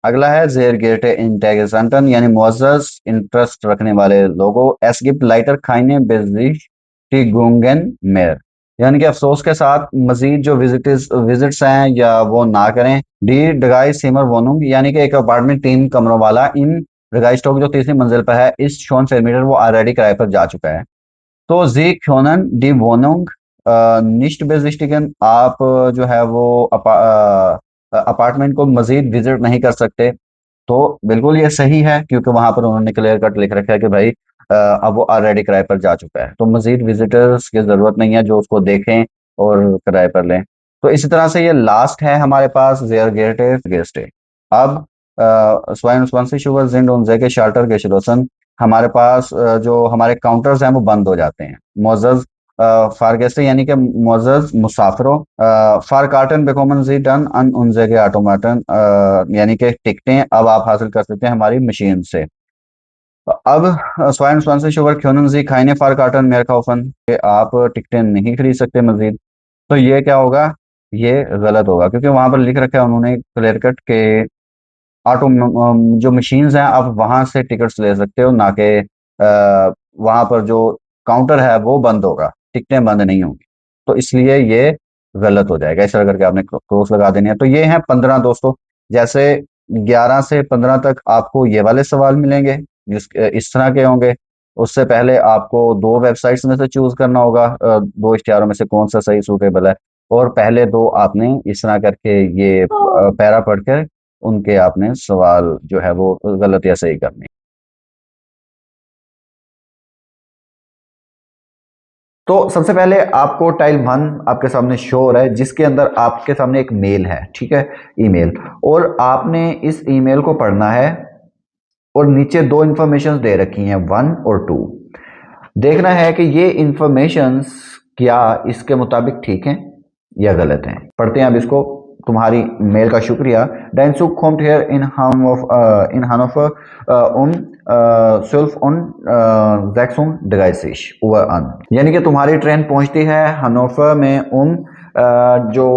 अगला है जेर गेटे इंटेगेंटन यानी मुअज़्ज़ज़ इंटरेस्ट रखने वाले लोगों, एस गिफ्ट लाइटर खाइने बेजिटिगुंगन मेयर, यानी कि अफसोस के साथ मजीद जो विजिट्स हैं या वो ना करें। डी डगाई सीमर वोनुंग यानी कि एक अपार्टमेंट 3 कमरों वाला इन डगाई स्टॉक जो तीसरी मंजिल पर है, इस शोन सेंटीमीटर वो ऑलरेडी किराए पर जा चुका है। तो जी क्योनन डी वोनुंग निश्ट बेजिस्टिगन, आप जो है वो अपार्टमेंट को मजीद विजिट नहीं कर सकते। तो बिल्कुल ये सही है, क्योंकि वहां पर उन्होंने क्लियर कट लिख रखा है कि भाई अब वो ऑलरेडी किराए पर जा चुका है, तो मजीद विजिटर्स की जरूरत नहीं है जो उसको देखें और किराए पर लें। तो इसी तरह से ये लास्ट है हमारे पास जेयर गेस्ट। अब 22 शुगर जिंड उनजे के शार्टर के शिलोसन, हमारे पास जो हमारे काउंटर्स हैं वो बंद हो जाते हैं। मोजज फारगेस्ट यानी कि मोजज मुसाफिरों, फार कार्टन बेकोमन जी टन अन उनजे के ऑटोमेटन, यानी कि टिकटें अब आप हासिल कर सकते हैं हमारी मशीन से। अब 22 शुगर क्योनन जी खाइने फार कार्टन मेयर खाउफन, कि आप टिकटें नहीं खरीद सकते मजीद। तो ये क्या होगा, ये गलत होगा, क्योंकि वहां पर लिख रखा है उन्होंने क्लियर कट के ऑटो जो मशीन्स हैं आप वहां से टिकट्स ले सकते हो, ना कि वहां पर जो काउंटर है वो बंद होगा, टिकटें बंद नहीं होंगी। तो इसलिए ये गलत हो जाएगा, इस तरह करके आपने क्रॉस लगा देनी है। तो ये हैं 15 दोस्तों, जैसे 11 से 15 तक आपको ये वाले सवाल मिलेंगे जिस इस तरह के होंगे। उससे पहले आपको 2 वेबसाइट्स में से चूज करना होगा, 2 इश्तिहारों में से कौन सा सही सूटेबल है, और पहले 2 आपने इस तरह करके ये पैरा पढ़कर उनके आपने सवाल जो है वो गलत या सही करने। तो सबसे पहले आपको टाइल 1 आपके सामने शो हो रहा है, जिसके अंदर आपके सामने एक मेल है, ठीक है, ईमेल, और आपने इस ईमेल को पढ़ना है और नीचे 2 इंफॉर्मेशन दे रखी हैं 1 और 2। देखना है कि ये इंफॉर्मेशंस क्या इसके मुताबिक ठीक हैं या गलत हैं। पढ़ते हैं अब इसको। तुम्हारी मेल का शुक्रिया। Dein kommt hier in Hannover um 12:36 Uhr an, यानी कि तुम्हारी ट्रेन पहुंचती है हनोवर में जो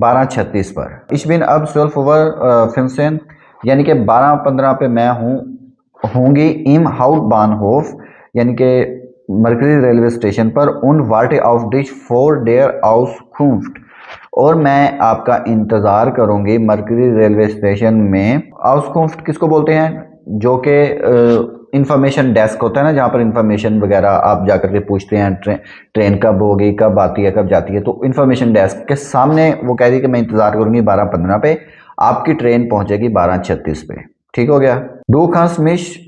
12:36 पर। Ich bin ab 12:15 यानी कि 12:15 पे मैं होंगी इम हाउटबानहोफ यानी कि मरकजी रेलवे स्टेशन पर उन वार्टे ऑफ डिश फॉर डेयर आउसकुंफ्ट, और मैं आपका इंतज़ार करूंगी मरकजी रेलवे स्टेशन में। आउसकुंफ्ट किसको बोलते हैं, जो कि इंफॉर्मेशन डेस्क होता है ना, जहाँ पर इंफॉर्मेशन वगैरह आप जाकर के पूछते हैं ट्रेन कब होगी, कब आती है, कब जाती है। तो इंफॉर्मेशन डेस्क के सामने वो कह रही कि मैं इंतज़ार करूंगी 12:15 पे, आपकी ट्रेन पहुंचेगी 12:36 पे। ठीक हो गया। डू खास मिश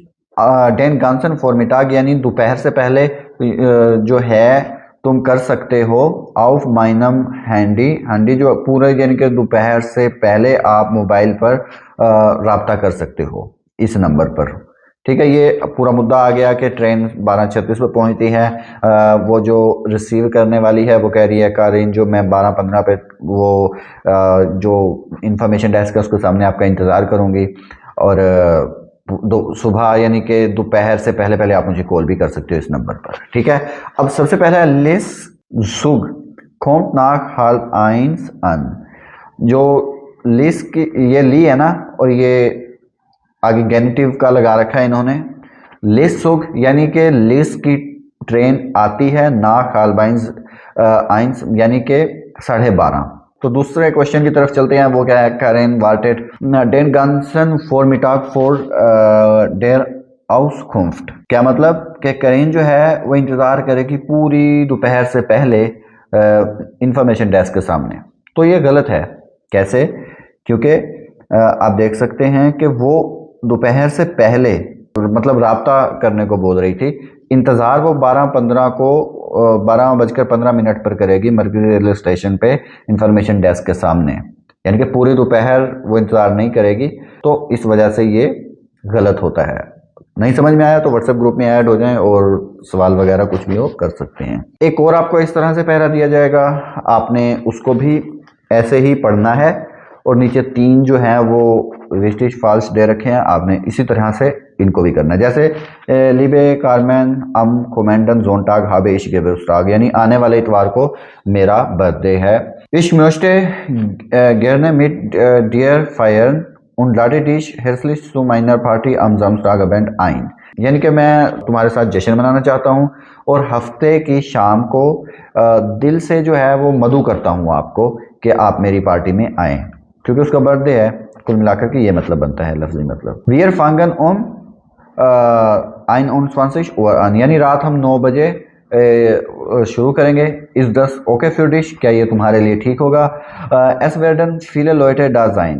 डेन गांसन फॉर्मिटाग यानी दोपहर से पहले जो है तुम कर सकते हो आउफ माइनम हैंडी जो पूरे यानी कि दोपहर से पहले आप मोबाइल पर राब्ता कर सकते हो इस नंबर पर। ठीक है, ये पूरा मुद्दा आ गया कि ट्रेन 12:36 पर पहुंचती है। वो जो रिसीव करने वाली है वो कह रही है कारीन जो मैं 12:15 पे वो जो इंफॉर्मेशन डेस्क है उसके सामने आपका इंतज़ार करूंगी, और सुबह यानी कि दोपहर से पहले पहले आप मुझे कॉल भी कर सकते हो इस नंबर पर। ठीक है, अब सबसे पहले लिस सुग खोट नाक हाल आइंस अन, जो लिस की ये ली है ना, और ये आगे गेनिटिव का लगा रखा है इन्होंने। लिस सुग यानी कि लिस की ट्रेन आती है नाक हाल आइंस यानी कि 12:30। तो दूसरे क्वेश्चन की तरफ चलते हैं। वो क्या है, करेन वार्टेड डेन गांसन फॉर मिटाक फॉर डेर आउसकुंफ्ट, क्या मतलब कि करेन जो है वो इंतज़ार करेगी पूरी दोपहर से पहले इंफॉर्मेशन डेस्क के सामने। तो ये गलत है। कैसे, क्योंकि आप देख सकते हैं कि वो दोपहर से पहले मतलब राब्ता करने को बोल रही थी, इंतज़ार वो 12:15 को 12:15 पर करेगी मरकजी रेलवे स्टेशन पे इंफॉर्मेशन डेस्क के सामने, यानी कि पूरी दोपहर वो इंतज़ार नहीं करेगी। तो इस वजह से ये गलत होता है। नहीं समझ में आया तो व्हाट्सएप ग्रुप में ऐड हो जाएं और सवाल वगैरह कुछ भी हो कर सकते हैं। एक और आपको इस तरह से पहरा दिया जाएगा, आपने उसको भी ऐसे ही पढ़ना है, और नीचे 3 जो हैं वो रिस्टिश फॉल्स दे रखे हैं, आपने इसी तरह से इनको भी करना है। जैसे लिबे कारमैन अम कोमेंडन जोनटाग हाबे इश गेबेस्टाग, यानी आने वाले इतवार को मेरा बर्थडे है। इश म्योस्टे गेरने मिट डियर फायर lade dich herzlich zu meiner Party am Samstagabend ein। यानी कि मैं तुम्हारे साथ जश्न मनाना चाहता हूँ और हफ्ते की शाम को दिल से जो है वो मदु करता हूँ आपको कि आप मेरी पार्टी में आएँ, क्योंकि उसका बर्थडे है। कुल मिलाकर के ये मतलब बनता है, लफ्जी मतलब। Wir fangen um 21 Uhr an, यानी रात हम 9 बजे शुरू करेंगे। इस 10 ओके für dich, क्या ये तुम्हारे लिए ठीक होगा? Es werden viele Leute da sein,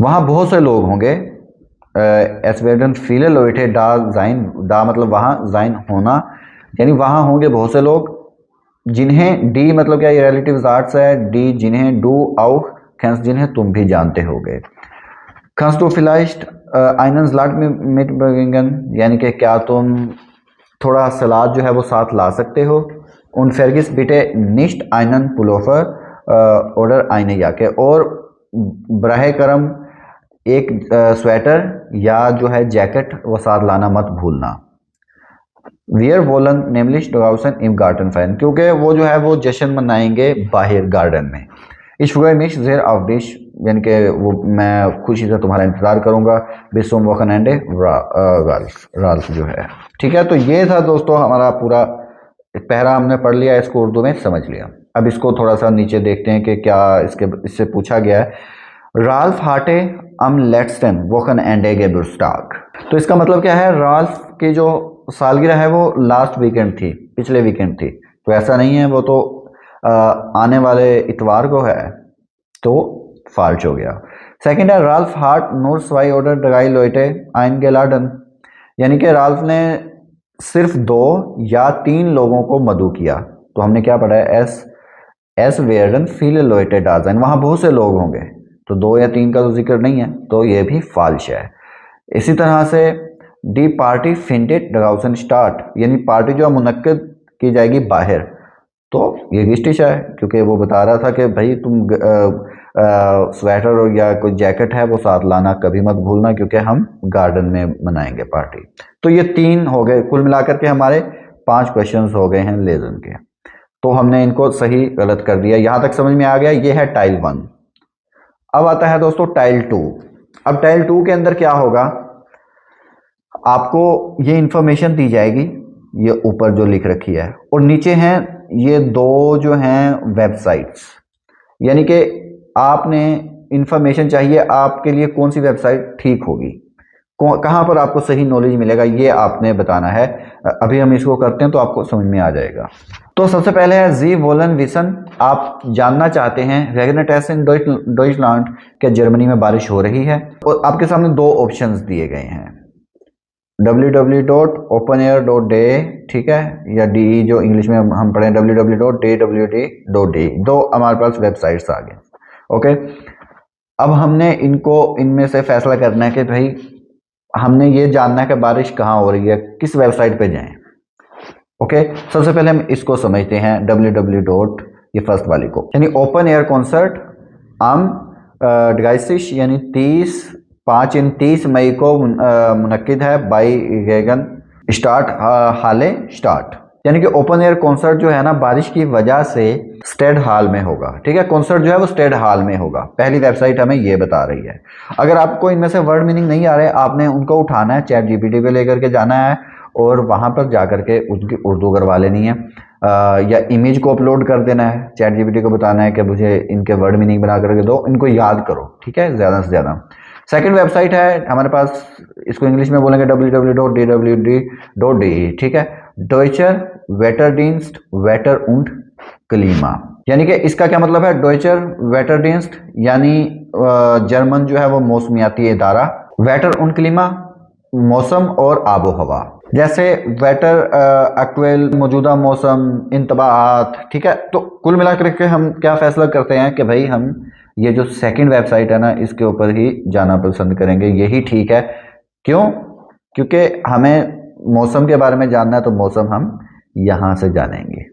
वहाँ बहुत से लोग होंगे। Es werden viele Leute da sein, da मतलब वहाँ, sein होना, यानी वहाँ होंगे बहुत से लोग। जिन्हें, डी मतलब क्या, ये रिलेटिव आर्ट्स है। डी जिन्हें, डू auch kennst जिन्हें तुम भी जानते होगे। Kannst du vielleicht einen Salat mitbringen, यानी कि क्या तुम थोड़ा सलाद जो है वो साथ ला सकते हो। Und vergiss bitte nicht einen Pullover oder eine Jacke, और बराह करम एक स्वेटर या जो है जैकेट वो साथ लाना मत भूलना। Wir wollen nämlich draußen im Garten feiern, क्योंकि वो जो है वो जश्न मनाएंगे बाहर गार्डन में। Ich freue mich sehr auf dich, यानी कि वो मैं खुशी से तुम्हारा इंतजार करूंगा। bis zum Wochenende राल्फ जो है। ठीक है, तो ये था दोस्तों हमारा पूरा पहरा, हमने पढ़ लिया, इसको उर्दू में समझ लिया। अब इसको थोड़ा सा नीचे देखते हैं कि क्या इससे पूछा गया है। राल्फ हाटे am letzten Wochenende Geburtstag, तो इसका मतलब क्या है? राल्फ की जो सालगिरह है वो लास्ट वीकेंड थी, पिछले वीकेंड थी। तो ऐसा नहीं है, वो तो आने वाले इतवार को है, तो फाल्श हो गया। सेकंड है राल्फ हाट नूर स्वाई ऑर्डर ड्राई लोइटे आइन गेलाडन, यानी कि राल्फ ने सिर्फ 2 या 3 लोगों को मधु किया। तो हमने क्या पढ़ा है? एस वेरन फील लोइटे डाजन, वहाँ बहुत से लोग होंगे, तो 2 या 3 का तो जिक्र नहीं है, तो ये भी फाल्श है। इसी तरह से डी पार्टी फिंटेड ड्राउसन स्टार्ट, यानी पार्टी जो मुनक्किद की जाएगी बाहर, तो ये रिस्टिश है, क्योंकि वो बता रहा था कि भाई तुम स्वेटर या कोई जैकेट है वो साथ लाना कभी मत भूलना, क्योंकि हम गार्डन में मनाएंगे पार्टी। तो ये 3 हो गए, कुल मिलाकर के हमारे 5 क्वेश्चंस हो गए हैं लेसन के। तो हमने इनको सही गलत कर दिया, यहाँ तक समझ में आ गया। ये है टाइल 1। अब आता है दोस्तों टाइल 2। अब टाइल 2 के अंदर क्या होगा? आपको ये इंफॉर्मेशन दी जाएगी, ये ऊपर जो लिख रखी है, और नीचे हैं ये 2 जो हैं वेबसाइट्स, यानी कि आपने इंफॉर्मेशन चाहिए आपके लिए कौन सी वेबसाइट ठीक होगी, कहाँ पर आपको सही नॉलेज मिलेगा, ये आपने बताना है। अभी हम इसको करते हैं तो आपको समझ में आ जाएगा। तो सबसे पहले है जी वोलन विसन, आप जानना चाहते हैं रेगनेट इन डॉइचलैंड के जर्मनी में बारिश हो रही है, और आपके सामने 2 ऑप्शंस दिए गए हैं, www.openair.de, ठीक है, या DE जो इंग्लिश में हम पढ़ें www.dwd.de। 2 हमारे पास वेबसाइट्स आ गए। ओके, अब हमने इनमें से फैसला करना है कि भाई हमने ये जानना है कि बारिश कहाँ हो रही है, किस वेबसाइट पे जाएं। ओके, सबसे पहले हम इसको समझते हैं www. ये फर्स्ट वाली को, यानी ओपन एयर कॉन्सर्ट आम ड्राइसिश, यानी 5 मई को मुनक्किद है बाई गेगन स्टार्ट हाले स्टार्ट, यानी कि ओपन एयर कॉन्सर्ट जो है ना बारिश की वजह से स्टेड हॉल में होगा। ठीक है, कॉन्सर्ट जो है वो स्टेड हॉल में होगा। पहली वेबसाइट हमें ये बता रही है। अगर आपको इनमें से वर्ड मीनिंग नहीं आ रहे, आपने उनको उठाना है, चैट जीपीटी पे लेकर के जाना है और वहां पर जाकर के उसकी उर्दू करवा लेनी है, या इमेज को अपलोड कर देना है। चैट जीपीटी को बताना है कि मुझे इनके वर्ड मीनिंग बना करके दो, इनको याद करो। ठीक है, ज़्यादा से ज़्यादा। सेकंड वेबसाइट है हमारे पास, इसको इंग्लिश में बोलेंगे www.dwd.de। ठीक है, डॉइचर वेटरडिenst वेटर und क्लीमा, यानी कि इसका क्या मतलब है? डॉइचर वेटरडिenst यानी जर्मन जो है वो मौसमियाती इदारा, वेटर und क्लीमा मौसम और आबो हवा। जैसे वेटर एक्चुअल मौजूदा मौसम, इंतबाहात। ठीक है, तो कुल मिलाकर के हम क्या फैसला करते हैं कि भाई हम ये जो सेकंड वेबसाइट है ना इसके ऊपर ही जाना पसंद करेंगे, यही ठीक है। क्यों? क्योंकि हमें मौसम के बारे में जानना है, तो मौसम हम यहाँ से जानेंगे।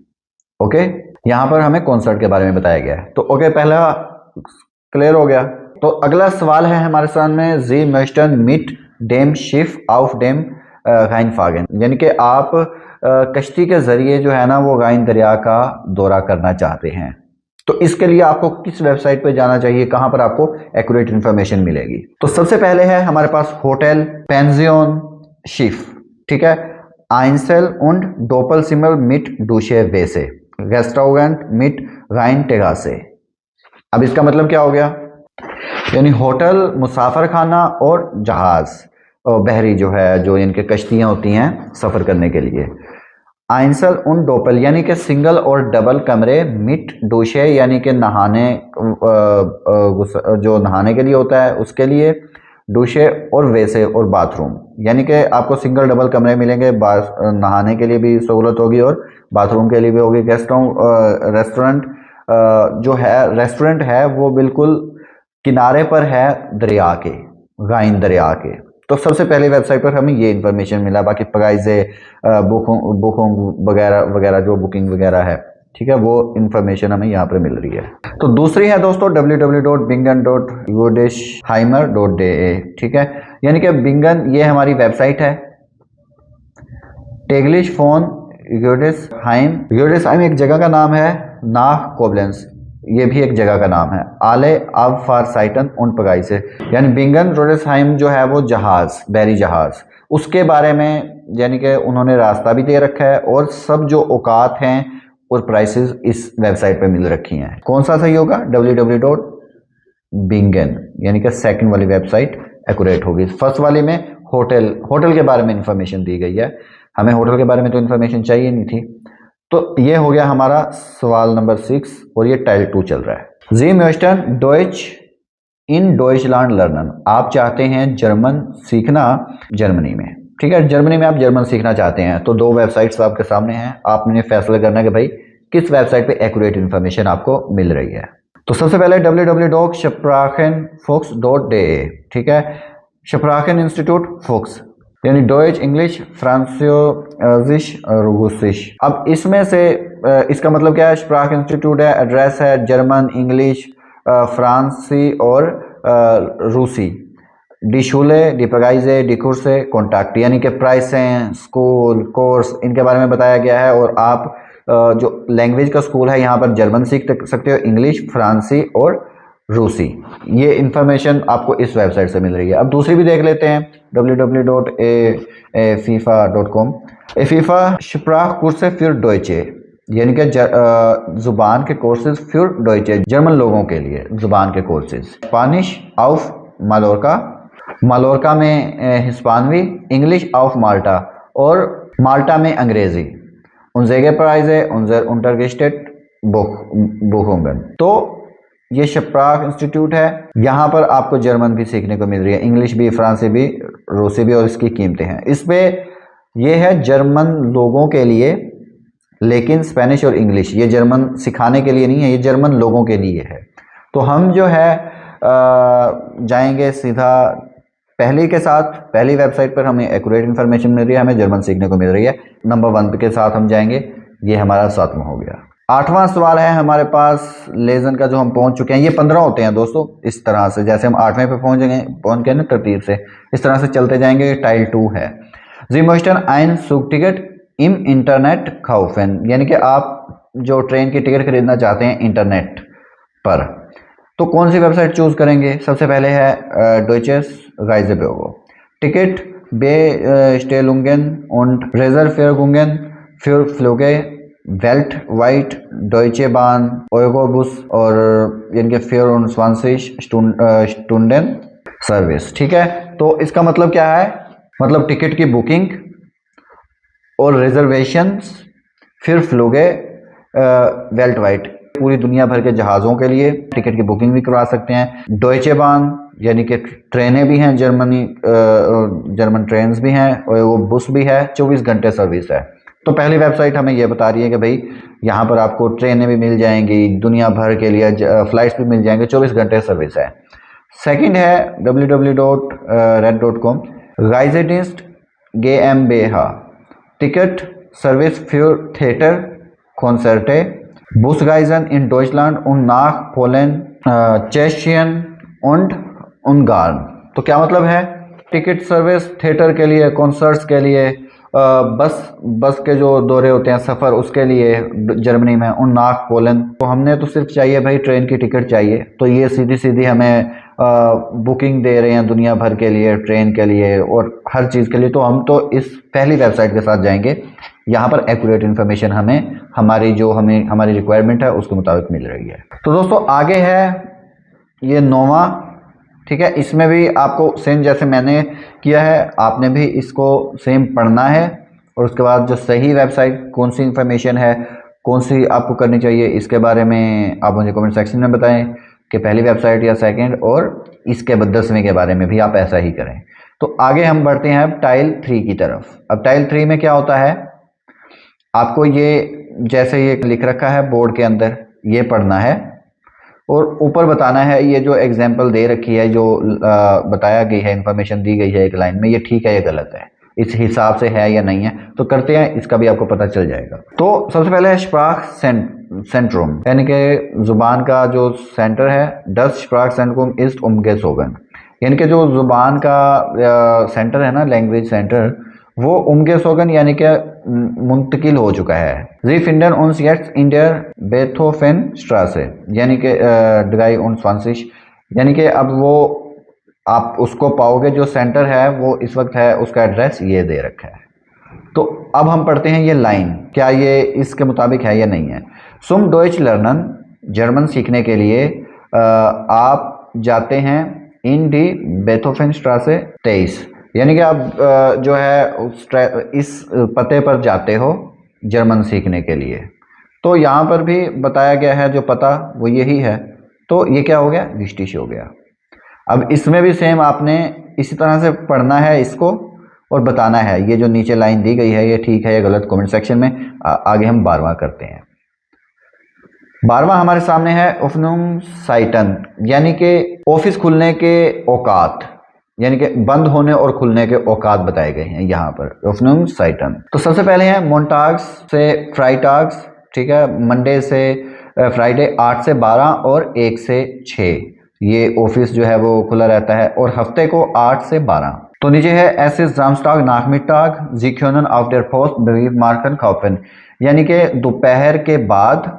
ओके, यहाँ पर हमें कॉन्सर्ट के बारे में बताया गया है। तो ओके, पहला क्लियर हो गया। तो अगला सवाल है हमारे सामने, जी मेस्टन मिट डेम शिफ ऑफ डेम गाइनफागन, यानी कि आप कश्ती के जरिए जो है ना वो गाइन दरिया का दौरा करना चाहते हैं। तो इसके लिए आपको किस वेबसाइट पे जाना चाहिए, कहां पर आपको एक्यूरेट इन्फॉर्मेशन मिलेगी? तो सबसे पहले है हमारे पास होटल पेंजियन शिफ, ठीक है, आइंसेल und डोपलसिमर मिट डूशे वेसे रेस्टोरेंट मिट राइन टेरासे। अब इसका मतलब क्या हो गया? यानी होटल, मुसाफर खाना और जहाज और बहरी जो है, जो इनके कश्तियां होती हैं सफर करने के लिए। आइंसल उन डोपल यानी कि सिंगल और डबल कमरे, मिट डोशे यानी कि नहाने जो नहाने के लिए होता है उसके लिए, डोशे और वैसे और बाथरूम यानी कि आपको सिंगल डबल कमरे मिलेंगे, नहाने के लिए भी सहूलत होगी और बाथरूम के लिए भी होगी। रेस्टोरेंट जो है, रेस्टोरेंट है वो बिल्कुल किनारे पर है दरिया के, राइन दरिया के। तो सबसे पहले वेबसाइट पर हमें ये इन्फॉर्मेशन मिला। बाकी प्राइस बुकिंग वगैरह वगैरह जो बुकिंग वगैरह है, ठीक है, वो इन्फॉर्मेशन हमें यहाँ पर मिल रही है। तो दूसरी है दोस्तों www.bingen.judesheimer.de, ठीक है, यानी कि बिंगन ये हमारी वेबसाइट है। टेगलिश फोन यूडेसहाइम एक जगह का नाम है, नाह कोबलेंस ये भी एक जगह का नाम है, आले अब फार साइटन उन पगाई से, यानी बिंगन रोडेसहाइम जो है वो जहाज, बहरी जहाज, उसके बारे में यानी कि उन्होंने रास्ता भी दे रखा है और सब जो औकात हैं और प्राइसेस इस वेबसाइट पे मिल रखी हैं। कौन सा सही होगा? www.bingen यानी कि सेकंड वाली वेबसाइट एक्यूरेट होगी। फर्स्ट वाली में होटल के बारे में इंफॉर्मेशन दी गई है, हमें होटल के बारे में तो इंफॉर्मेशन चाहिए नहीं थी। तो ये हो गया हमारा सवाल नंबर 6 और ये टाइल 2 चल रहा है। जी वेस्टर्न डॉइच इन डॉइचलैंड लर्नन, आप चाहते हैं जर्मन सीखना जर्मनी में, ठीक है, जर्मनी में आप जर्मन सीखना चाहते हैं। तो दो वेबसाइट्स आपके सामने हैं, आपने फैसला करना है कि भाई किस वेबसाइट पे एक्यूरेट इन्फॉर्मेशन आपको मिल रही है। तो सबसे पहले www.sprachenfuchs.de, ठीक है, स्प्राखन इंस्टीट्यूट फुक्स यानी डॉइच इंग्लिश फ्रांसीसिश रूसिश। अब इसमें से इसका मतलब क्या है? स्प्राख इंस्टीट्यूट है, एड्रेस है जर्मन, इंग्लिश, फ्रांसी और रूसी। डिशूले डिपगाइजे डिकुर्से कॉन्टैक्ट यानी कि प्राइसें, स्कूल, कोर्स इनके बारे में बताया गया है। और आप जो लैंग्वेज का स्कूल है यहाँ पर जर्मन सीख सकते हो, इंग्लिश, फ्रांसी और रूसी। ये इंफॉर्मेशन आपको इस वेबसाइट से मिल रही है। अब दूसरी भी देख लेते हैं www.afifa.com। एफीफा स्प्राखकुर्से für Deutsche यानी कि जुबान के कोर्सेज für Deutsche, जर्मन लोगों के लिए जुबान के courses. Spanish of Mallorca, Mallorca में हिस्पानवी, इंग्लिश ऑफ माल्टा और माल्टा में अंग्रेजी। उनजेगे प्राइजे उनजर unterrichtet बुखुंगन। तो ये स्प्राख इंस्टीट्यूट है, यहाँ पर आपको जर्मन भी सीखने को मिल रही है, इंग्लिश भी, फ्रांसी भी, रूसी भी, और इसकी कीमतें हैं। इस पे ये है जर्मन लोगों के लिए, लेकिन स्पेनिश और इंग्लिश ये जर्मन सिखाने के लिए नहीं है, ये जर्मन लोगों के लिए है। तो हम जो है जाएंगे सीधा पहली के साथ, पहली वेबसाइट पर हमें एक्यूरेट इन्फॉर्मेशन मिल रही है, हमें जर्मन सीखने को मिल रही है। नंबर 1 के साथ हम जाएंगे, ये हमारा 7वां हो गया। 8वां सवाल है हमारे पास लेजन का, जो हम पहुंच चुके हैं। ये 15 होते हैं दोस्तों, इस तरह से जैसे हम 8वें पे पहुंच गए ना तरतीब से, इस तरह से चलते जाएंगे। टाइल 2 है जी मोस्टन आइन सुग टिकट इम इंटरनेट खाउफेन, यानी कि आप जो ट्रेन की टिकट खरीदना चाहते हैं इंटरनेट पर, तो कौन सी वेबसाइट चूज करेंगे? सबसे पहले है डॉइचेस राइजेबर्ग टिकट बे स्टेलुंगन und Reservierungen für Flüge belt white डॉइचे बान ओयोगोबुस और यानी 24 स्टूडेंट सर्विस, ठीक है। तो इसका मतलब क्या है? मतलब टिकट की बुकिंग और रिजर्वेशंस, फिर फ्लूगे वेल्ट वाइट, पूरी दुनिया भर के जहाज़ों के लिए टिकट की बुकिंग भी करवा सकते हैं। डॉइचे बान यानी कि ट्रेनें भी हैं, जर्मन ट्रेन्स भी हैं, और वो बस भी है, 24 घंटे सर्विस है। तो पहली वेबसाइट हमें ये बता रही है कि भाई यहाँ पर आपको ट्रेनें भी मिल जाएंगी, दुनिया भर के लिए फ्लाइट्स भी मिल जाएंगे, 24 घंटे सर्विस है। सेकंड है www.red.com Reisedienst GmbH ticket service für theatre Konzerte Busreisen in Deutschland und nach Polen, Tschechien und Ungarn। तो क्या मतलब है? टिकट सर्विस थिएटर के लिए, कॉन्सर्ट्स के लिए बस के जो दौरे होते हैं सफ़र उसके लिए जर्मनी में उन नाक पोलन, तो हमने तो सिर्फ चाहिए भाई ट्रेन की टिकट चाहिए, तो ये सीधी सीधी हमें बुकिंग दे रहे हैं दुनिया भर के लिए, ट्रेन के लिए और हर चीज़ के लिए। तो हम तो इस पहली वेबसाइट के साथ जाएंगे, यहाँ पर एक्यूरेट इन्फॉर्मेशन हमें हमारी रिक्वायरमेंट है उसके मुताबिक मिल रही है। तो दोस्तों आगे है ये नोवा, ठीक है। इसमें भी आपको सेम जैसे मैंने किया है आपने भी इसको सेम पढ़ना है, और उसके बाद जो सही वेबसाइट कौन सी इन्फॉर्मेशन है कौन सी आपको करनी चाहिए इसके बारे में आप मुझे कमेंट सेक्शन में बताएं कि पहली वेबसाइट या सेकंड, और इसके 10वें के बारे में भी आप ऐसा ही करें। तो आगे हम बढ़ते हैं अब टाइल 3 की तरफ। अब टाइल 3 में क्या होता है, आपको ये जैसे ये लिख रखा है बोर्ड के अंदर ये पढ़ना है, और ऊपर बताना है ये जो एग्जाम्पल दे रखी है, जो बताया गई है, इंफॉर्मेशन दी गई है एक लाइन में, ये ठीक है ये गलत है, इस हिसाब से है या नहीं है। तो करते हैं, इसका भी आपको पता चल जाएगा। तो सबसे पहले है स्प्राख सेंट्रूम, यानी कि जुबान का जो सेंटर है, डच स्प्राख सेंट्रूम इज उमगेसोगन, यानी कि जो जुबान का सेंटर है ना, लैंग्वेज सेंटर, वो उमगेसोगन यानी कि मुंतकिल हो चुका है। जी फिंडन उन्स येट्स इन der बेथोफेन स्ट्रासे, यानी कि ड्राई उन स्वांसिश, यानी कि अब वो आप उसको पाओगे जो सेंटर है वो इस वक्त है, उसका एड्रेस ये दे रखा है। तो अब हम पढ़ते हैं ये लाइन, क्या ये इसके मुताबिक है या नहीं है। सुम डॉइच लर्नन, जर्मन सीखने के लिए आप जाते हैं इन डी बेथोफेन स्ट्रासे 23, यानी कि आप जो है इस पते पर जाते हो जर्मन सीखने के लिए। तो यहाँ पर भी बताया गया है जो पता वो यही है, तो ये क्या हो गया, विस्टिश हो गया। अब इसमें भी सेम आपने इसी तरह से पढ़ना है इसको और बताना है ये जो नीचे लाइन दी गई है ये ठीक है या गलत, कमेंट सेक्शन में। आगे हम 12वां करते हैं। 12वां हमारे सामने है ओफनुम साइटन, यानी कि ऑफिस खुलने के औकात, यानी कि बंद होने और खुलने के औकात बताए गए हैं यहाँ पर, ओफनुम साइटन। तो सबसे पहले है मोन्टाग्स से फ्राइटाग्स, ठीक है, मंडे से फ्राइडे 8 से 12 और 1 से 6 ये ऑफिस जो है वो खुला रहता है, और हफ्ते को 8 से 12। तो नीचे है एसिस जामस्टाग नाकमिटाग जिक्योनन ऑफ देयर पोस्ट बीफ मार्कन कॉपन, यानी कि दोपहर के बाद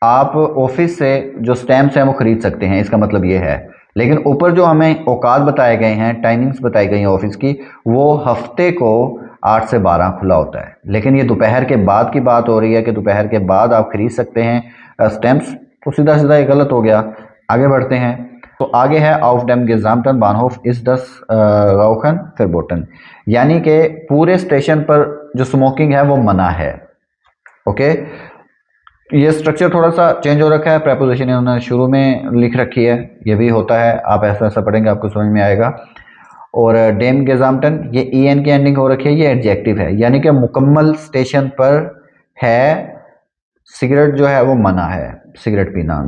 आप ऑफिस से जो स्टैम्प्स हैं वो खरीद सकते हैं, इसका मतलब ये है। लेकिन ऊपर जो हमें औकात बताए गए हैं, टाइमिंग्स बताई गई हैं ऑफिस की, वो हफ्ते को 8 से 12 खुला होता है, लेकिन ये दोपहर के बाद की बात हो रही है कि दोपहर के बाद आप खरीद सकते हैं स्टैम्प्स, तो सीधा सीधा ये गलत हो गया। आगे बढ़ते हैं। तो आगे है ऑफ डेम गेजामटन बानहोफ इस दस राउखन फिरबोटन, यानी कि पूरे स्टेशन पर जो स्मोकिंग है वो मना है। ओके, ये स्ट्रक्चर थोड़ा सा चेंज हो रखा है, प्रेपोजिशन इन्होंने शुरू में लिख रखी है, ये भी होता है, आप ऐसा ऐसा पढ़ेंगे आपको समझ में आएगा। और डेम गेजामटन ये en की एंडिंग हो रखी है, ये एडजेक्टिव है, यानी कि मुकम्मल स्टेशन पर है, सिगरेट जो है वो मना है, सिगरेट पीना,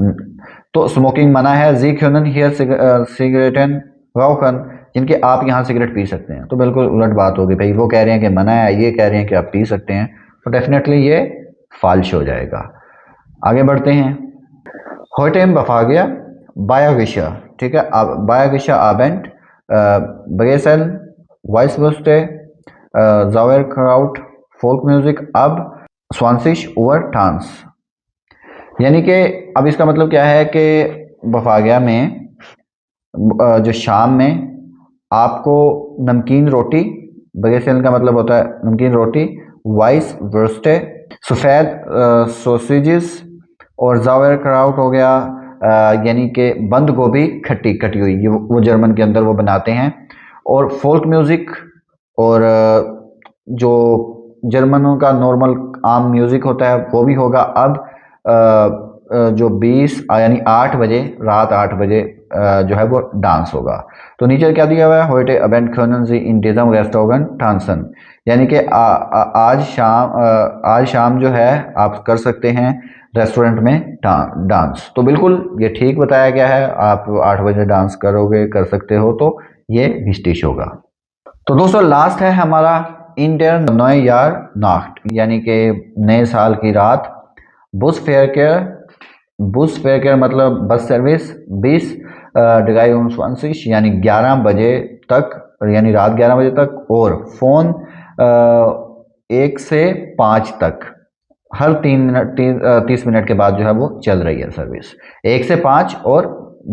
तो स्मोकिंग मना है। जी ख्योनन हियर सिगरेटन राउखन, जिनके आप यहाँ सिगरेट पी सकते हैं, तो बिल्कुल उलट बात होगी भाई, वो कह रहे हैं कि मना है, ये कह रहे हैं कि आप पी सकते हैं, तो डेफिनेटली ये फाल्श हो जाएगा। आगे बढ़ते हैं। होटेम बफागिया बायाविशा, ठीक है, बायाविशा आबेंट बगेसल vice West जावेर kraut folk music अब स्वांसिश ओवर टांस, यानी कि अब इसका मतलब क्या है कि बफागिया में जो शाम में आपको नमकीन रोटी, बगेसल का मतलब होता है नमकीन रोटी, वाइस वर्स्टे सफ़ेद सोसेजेस, और जावेर क्राउट हो गया यानी कि बंद गोभी खट्टी कटी हुई, ये वो जर्मन के अंदर वो बनाते हैं। और फोल्क म्यूज़िक, और जो जर्मनों का नॉर्मल आम म्यूज़िक होता है वो भी होगा। अब जो 20 यानी 8 बजे, रात 8 बजे जो है वो डांस होगा। तो नीचे क्या दिया हुआ है, होइटे अबेंट खनन जी इन डिजम रेस्टोरेंट टांसन, यानी कि आज शाम जो है आप कर सकते हैं रेस्टोरेंट में डांस। तो बिल्कुल ये ठीक बताया गया है, आप 8 बजे डांस करोगे, कर सकते हो, तो ये विस्टिश होगा। तो दोस्तों लास्ट है हमारा इन डेर नए यार नाख्ट, यानी कि नए साल की रात। बुस फेयर केयर मतलब बस सर्विस 20 ढाई 21 यानी 11 बजे तक, यानी रात 11 बजे तक। और फ़ोन 1 से 5 तक, हर 30 मिनट के बाद जो है वो चल रही है सर्विस, 1 से 5 और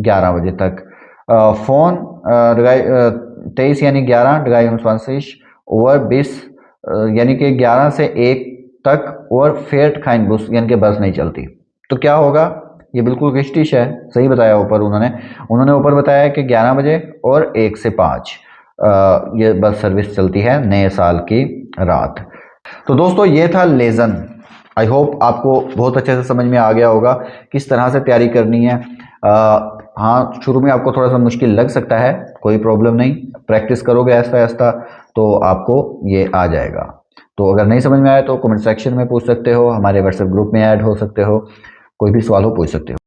11 बजे तक। फ़ोन 23 यानी 11 23 और 20 यानी कि 11 से 1 तक, और फेट खाइन बुस यानी कि बस नहीं चलती। तो क्या होगा, ये बिल्कुल रिश्तिश है, सही बताया ऊपर उन्होंने ऊपर बताया कि 11 बजे और 1 से 5 ये बस सर्विस चलती है नए साल की रात। तो दोस्तों ये था लेज़न। आई होप आपको बहुत अच्छे से समझ में आ गया होगा किस तरह से तैयारी करनी है। हाँ, शुरू में आपको थोड़ा सा मुश्किल लग सकता है, कोई प्रॉब्लम नहीं, प्रैक्टिस करोगे ऐसा ऐसा तो आपको ये आ जाएगा। तो अगर नहीं समझ में आया तो कमेंट सेक्शन में पूछ सकते हो, हमारे व्हाट्सएप ग्रुप में ऐड हो सकते हो, कोई भी सवाल हो पूछ सकते हो।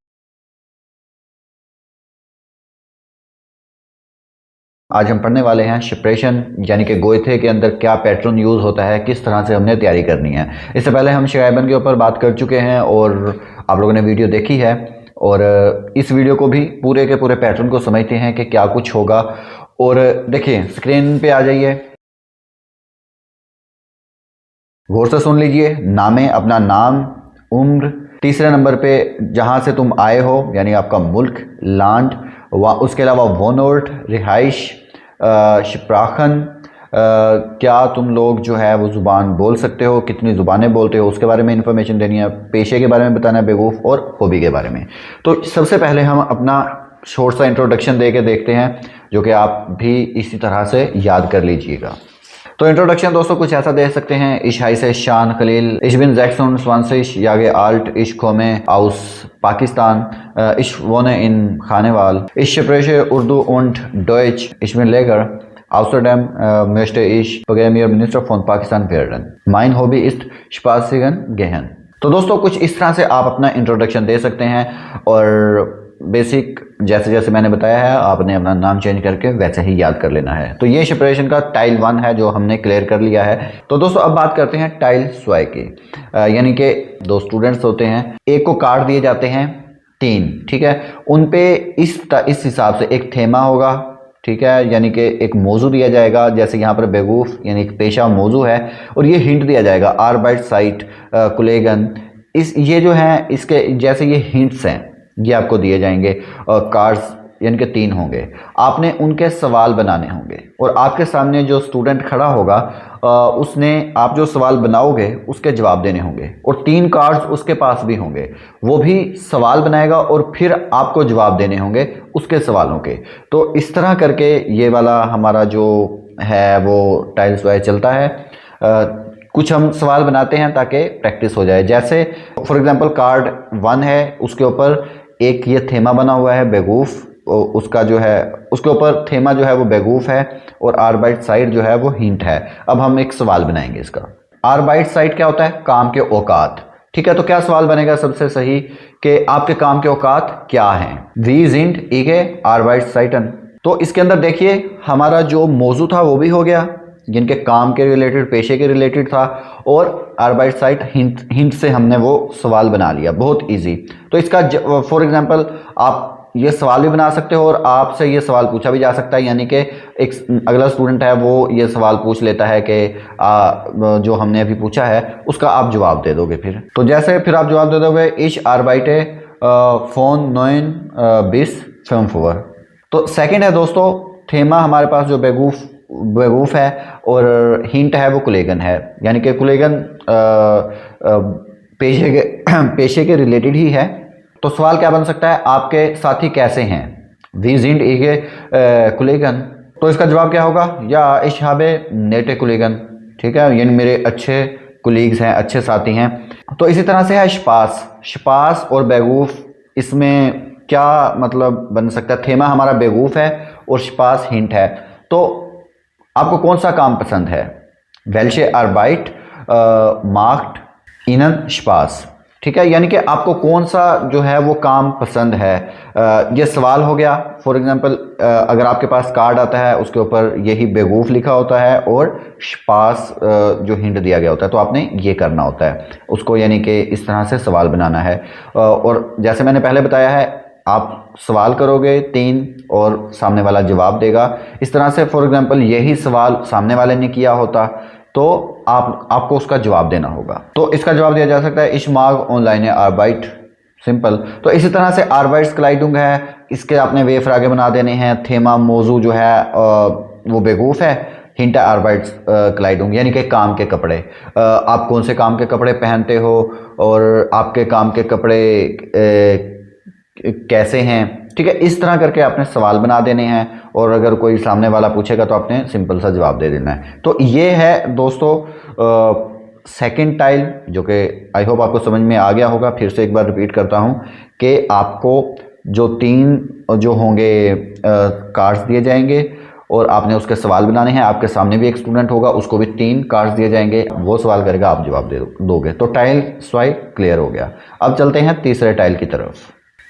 आज हम पढ़ने वाले हैं शिप्रेशन यानी कि गोइथे के अंदर क्या पैटर्न यूज़ होता है, किस तरह से हमने तैयारी करनी है। इससे पहले हम शिगायबन के ऊपर बात कर चुके हैं और आप लोगों ने वीडियो देखी है, और इस वीडियो को भी पूरे के पूरे पैटर्न को समझते हैं कि क्या कुछ होगा। और देखिए स्क्रीन पे आ जाइए, गौर से सुन लीजिए। नामे, अपना नाम, उम्र, तीसरे नंबर पे जहाँ से तुम आए हो यानी आपका मुल्क, लैंड, उसके अलावा वोनोर्ट, रिहाइश, शिप्राखन, क्या तुम लोग जो है वो ज़ुबान बोल सकते हो, कितनी ज़ुबानें बोलते हो, उसके बारे में इंफॉर्मेशन देनी है। पेशे के बारे में बताना है, बेवकूफ़, और हॉबी के बारे में। तो सबसे पहले हम अपना शॉर्ट सा इंट्रोडक्शन दे के देखते हैं, जो कि आप भी इसी तरह से याद कर लीजिएगा। तो इंट्रोडक्शन दोस्तों कुछ ऐसा दे सकते हैं: इश हाइसे शान खलील, इश बिन 26 यागे आल्ट, इश खोमे आउस पाकिस्तान, इश वोने इन खानेवाल, इश शप्रेशे Urdu und Deutsch, ich bin Leger, außerdem möchte ich Premierminister von Pakistan werden, mein Hobby ist spazieren gehen। तो दोस्तों कुछ इस तरह से आप अपना इंट्रोडक्शन दे सकते हैं, और बेसिक जैसे जैसे मैंने बताया है आपने अपना नाम चेंज करके वैसे ही याद कर लेना है। तो ये शिप्रेशन का टाइल 1 है जो हमने क्लियर कर लिया है। तो दोस्तों अब बात करते हैं टाइल स्वाय की, यानी कि 2 स्टूडेंट्स होते हैं, एक को कार्ड दिए जाते हैं 3, ठीक है, उन पे इस हिसाब से एक थेमा होगा, ठीक है, यानी कि एक मौजू दिया जाएगा। जैसे यहाँ पर बेवकूफ़ यानी एक पेशा मौजू है, और ये हिंट दिया जाएगा आर्बाइट साइट कुलेगन, ये जो है इसके जैसे ये हिंट्स हैं, ये आपको दिए जाएंगे। कार्ड्स यानी कि 3 होंगे, आपने उनके सवाल बनाने होंगे, और आपके सामने जो स्टूडेंट खड़ा होगा उसने आप जो सवाल बनाओगे उसके जवाब देने होंगे, और 3 कार्ड्स उसके पास भी होंगे, वो भी सवाल बनाएगा और फिर आपको जवाब देने होंगे उसके सवालों के। तो इस तरह करके ये वाला हमारा जो है वो टाइल्स वाइज चलता है। कुछ हम सवाल बनाते हैं ताकि प्रैक्टिस हो जाए। जैसे फॉर एग्जांपल कार्ड 1 है, उसके ऊपर एक ये थेमा बना हुआ है बेवकूफ़, उसका जो है उसके ऊपर थेमा जो है वो बेवकूफ़ है, और आर्बाइट साइड जो है वो हिंट है। अब हम एक सवाल बनाएंगे इसका। आर्बाइट साइड क्या होता है? काम के औकात, ठीक है। तो क्या सवाल बनेगा सबसे सही कि आपके काम के औकात क्या हैं? वी जिंट इगे आर्बाइट साइटन। तो इसके अंदर देखिए हमारा जो मौजू था वो भी हो गया, जिनके काम के रिलेटेड, पेशे के रिलेटेड था, और आर्बाइट साइट हिंट से हमने वो सवाल बना लिया, बहुत इजी। तो इसका फॉर एग्जांपल आप ये सवाल भी बना सकते हो, और आपसे ये सवाल पूछा भी जा सकता है, यानी कि एक अगला स्टूडेंट है वो ये सवाल पूछ लेता है कि जो हमने अभी पूछा है उसका आप जवाब दे दोगे। फिर जैसे फिर आप जवाब दे दोगे इश आर्बाइटे फोन 9 bis 5 Uhr। तो सेकंड है दोस्तों थेमा हमारे पास जो बेवकूफ़ है, और हिंट है वो कुलेगन है, यानी कि कुलेगन पेशे के रिलेटेड ही है। तो सवाल क्या बन सकता है? आपके साथी कैसे हैं? वी जिंट इगे कुलेगन। तो इसका जवाब क्या होगा? या इशाबे नेटे कुलेगन, ठीक है, यानी मेरे अच्छे कुलीग्स हैं, अच्छे साथी हैं। तो इसी तरह से है शपास और बेवकूफ़, इसमें क्या मतलब बन सकता है? थेमा हमारा बेवकूफ़ है और शपास हिंट है। तो आपको कौन सा काम पसंद है? वेल्शे आर्बाइट मार्क्ड इनन शपास, ठीक है, यानी कि आपको कौन सा जो है वो काम पसंद है। ये सवाल हो गया। फॉर एग्जांपल अगर आपके पास कार्ड आता है उसके ऊपर यही बेवकूफ़ लिखा होता है और शपास जो हिंट दिया गया होता है, तो आपने ये करना होता है उसको, यानी कि इस तरह से सवाल बनाना है। और जैसे मैंने पहले बताया है, आप सवाल करोगे 3 और सामने वाला जवाब देगा। इस तरह से फॉर एग्जांपल यही सवाल सामने वाले ने किया होता तो आपको उसका जवाब देना होगा। तो इसका जवाब दिया जा सकता है इश माग ऑनलाइन आर्बाइट, सिंपल। तो इसी तरह से आर्बाइट्स क्लाइडुंग है, इसके आपने वे फ्रागे बना देने हैं। थेमा मौजू जो है वो बेवकूफ़ है। हिंट आर्बाइट्स क्लाइडुंग यानी कि काम के कपड़े। आप कौन से काम के कपड़े पहनते हो और आपके काम के कपड़े कैसे हैं, ठीक है। इस तरह करके आपने सवाल बना देने हैं और अगर कोई सामने वाला पूछेगा तो आपने सिंपल सा जवाब दे देना है। तो ये है दोस्तों सेकंड टाइल, जो कि आई होप आपको समझ में आ गया होगा। फिर से एक बार रिपीट करता हूं कि आपको जो 3 जो होंगे कार्ड्स दिए जाएंगे और आपने उसके सवाल बनाने हैं। आपके सामने भी एक स्टूडेंट होगा, उसको भी 3 कार्ड्स दिए जाएंगे, वो सवाल करेगा, आप जवाब दे दोगे। तो टाइल स्वाइप क्लियर हो गया। अब चलते हैं तीसरे टाइल की तरफ।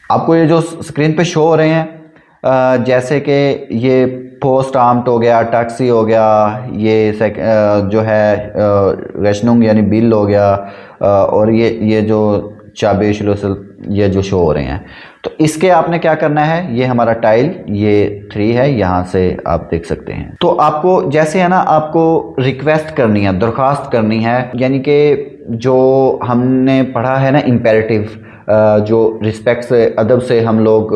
आपको ये जो स्क्रीन पे शो हो रहे हैं जैसे कि ये पोस्ट आर्म्ड हो गया, टैक्सी हो गया, ये जो है रेशनुंग यानी बिल हो गया, और ये जो चाबी शुलूसल ये जो शो हो रहे हैं। तो इसके आपने क्या करना है, ये हमारा टाइल ये 3 है, यहाँ से आप देख सकते हैं। तो आपको जैसे है ना, आपको रिक्वेस्ट करनी है, दरख्वास्त करनी है, यानी कि जो हमने पढ़ा है ना इम्पेरेटिव, जो रिस्पेक्ट से अदब से हम लोग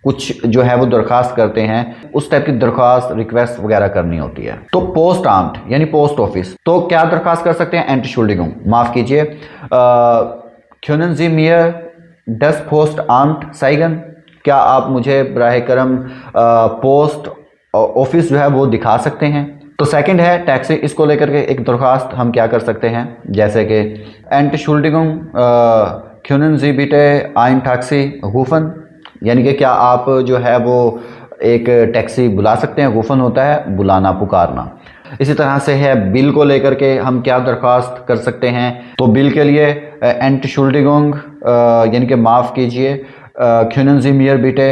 कुछ जो है वो दरख्वास्त करते हैं, उस टाइप की दरख्वास्त रिक्वेस्ट वगैरह करनी होती है। तो पोस्ट आर्म्ड यानी पोस्ट ऑफिस, तो क्या दरख्वास्त कर सकते हैं, एंटशुल्डिगुंग, माफ कीजिए, क्यूनन जी मियर डस पोस्ट आर्म्ड साइगन, क्या आप मुझे बराह करम पोस्ट ऑफिस जो है वो दिखा सकते हैं। तो सेकंड है टैक्सी, इसको लेकर के एक दरख्वास्त हम क्या कर सकते हैं, जैसे कि एंटशुल्डिगुंग क्यूनन जी बीटे आइन टैक्सी हुफन, यानी कि क्या आप जो है वो एक टैक्सी बुला सकते हैं, गुफन होता है बुलाना, पुकारना। इसी तरह से है बिल को लेकर के हम क्या दरख्वास्त कर सकते हैं। तो बिल के लिए एंटशुल्डिगुंग यानी कि माफ़ कीजिए क्यूनन जी मियर बीटे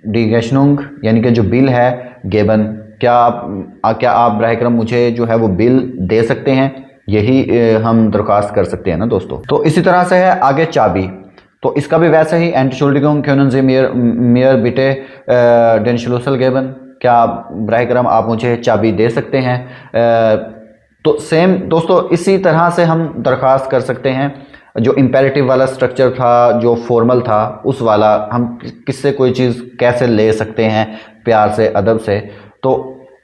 डीगेशनुंग, यानी कि जो बिल है गेबन, क्या आप बराह करम मुझे जो है वो बिल दे सकते हैं, यही हम दरख्वास्त कर सकते हैं ना दोस्तों। तो इसी तरह से है आगे चाबी, तो इसका भी वैसे ही एंटशुल्डिगुंग क्यूनन जी मियर बीटे डेनशुलुसल गेबन, क्या बराह करम आप मुझे चाबी दे सकते हैं। तो सेम दोस्तों इसी तरह से हम दरख्वास्त कर सकते हैं। जो इम्पेरेटिव वाला स्ट्रक्चर था, जो फॉर्मल था, उस वाला हम किससे कोई चीज़ कैसे ले सकते हैं, प्यार से अदब से। तो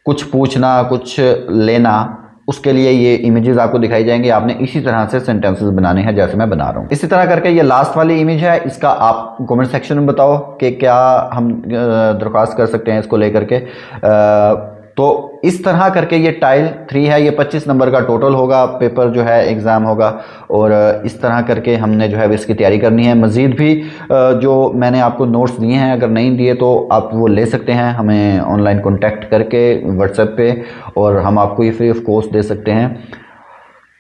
कुछ पूछना, कुछ लेना, उसके लिए ये इमेजेस आपको दिखाई जाएंगी। आपने इसी तरह से सेंटेंसेस बनाने हैं जैसे मैं बना रहा हूँ। इसी तरह करके ये लास्ट वाली इमेज है, इसका आप कमेंट सेक्शन में बताओ कि क्या हम दरख्वास्त कर सकते हैं इसको लेकर के। तो इस तरह करके ये टाइल 3 है, ये 25 नंबर का टोटल होगा, पेपर जो है एग्ज़ाम होगा। और इस तरह करके हमने जो है इसकी तैयारी करनी है। मज़ीद भी जो मैंने आपको नोट्स दिए हैं, अगर नहीं दिए तो आप वो ले सकते हैं हमें ऑनलाइन कॉन्टैक्ट करके व्हाट्सएप पे, और हम आपको ये फ्री ऑफ कॉस्ट दे सकते हैं।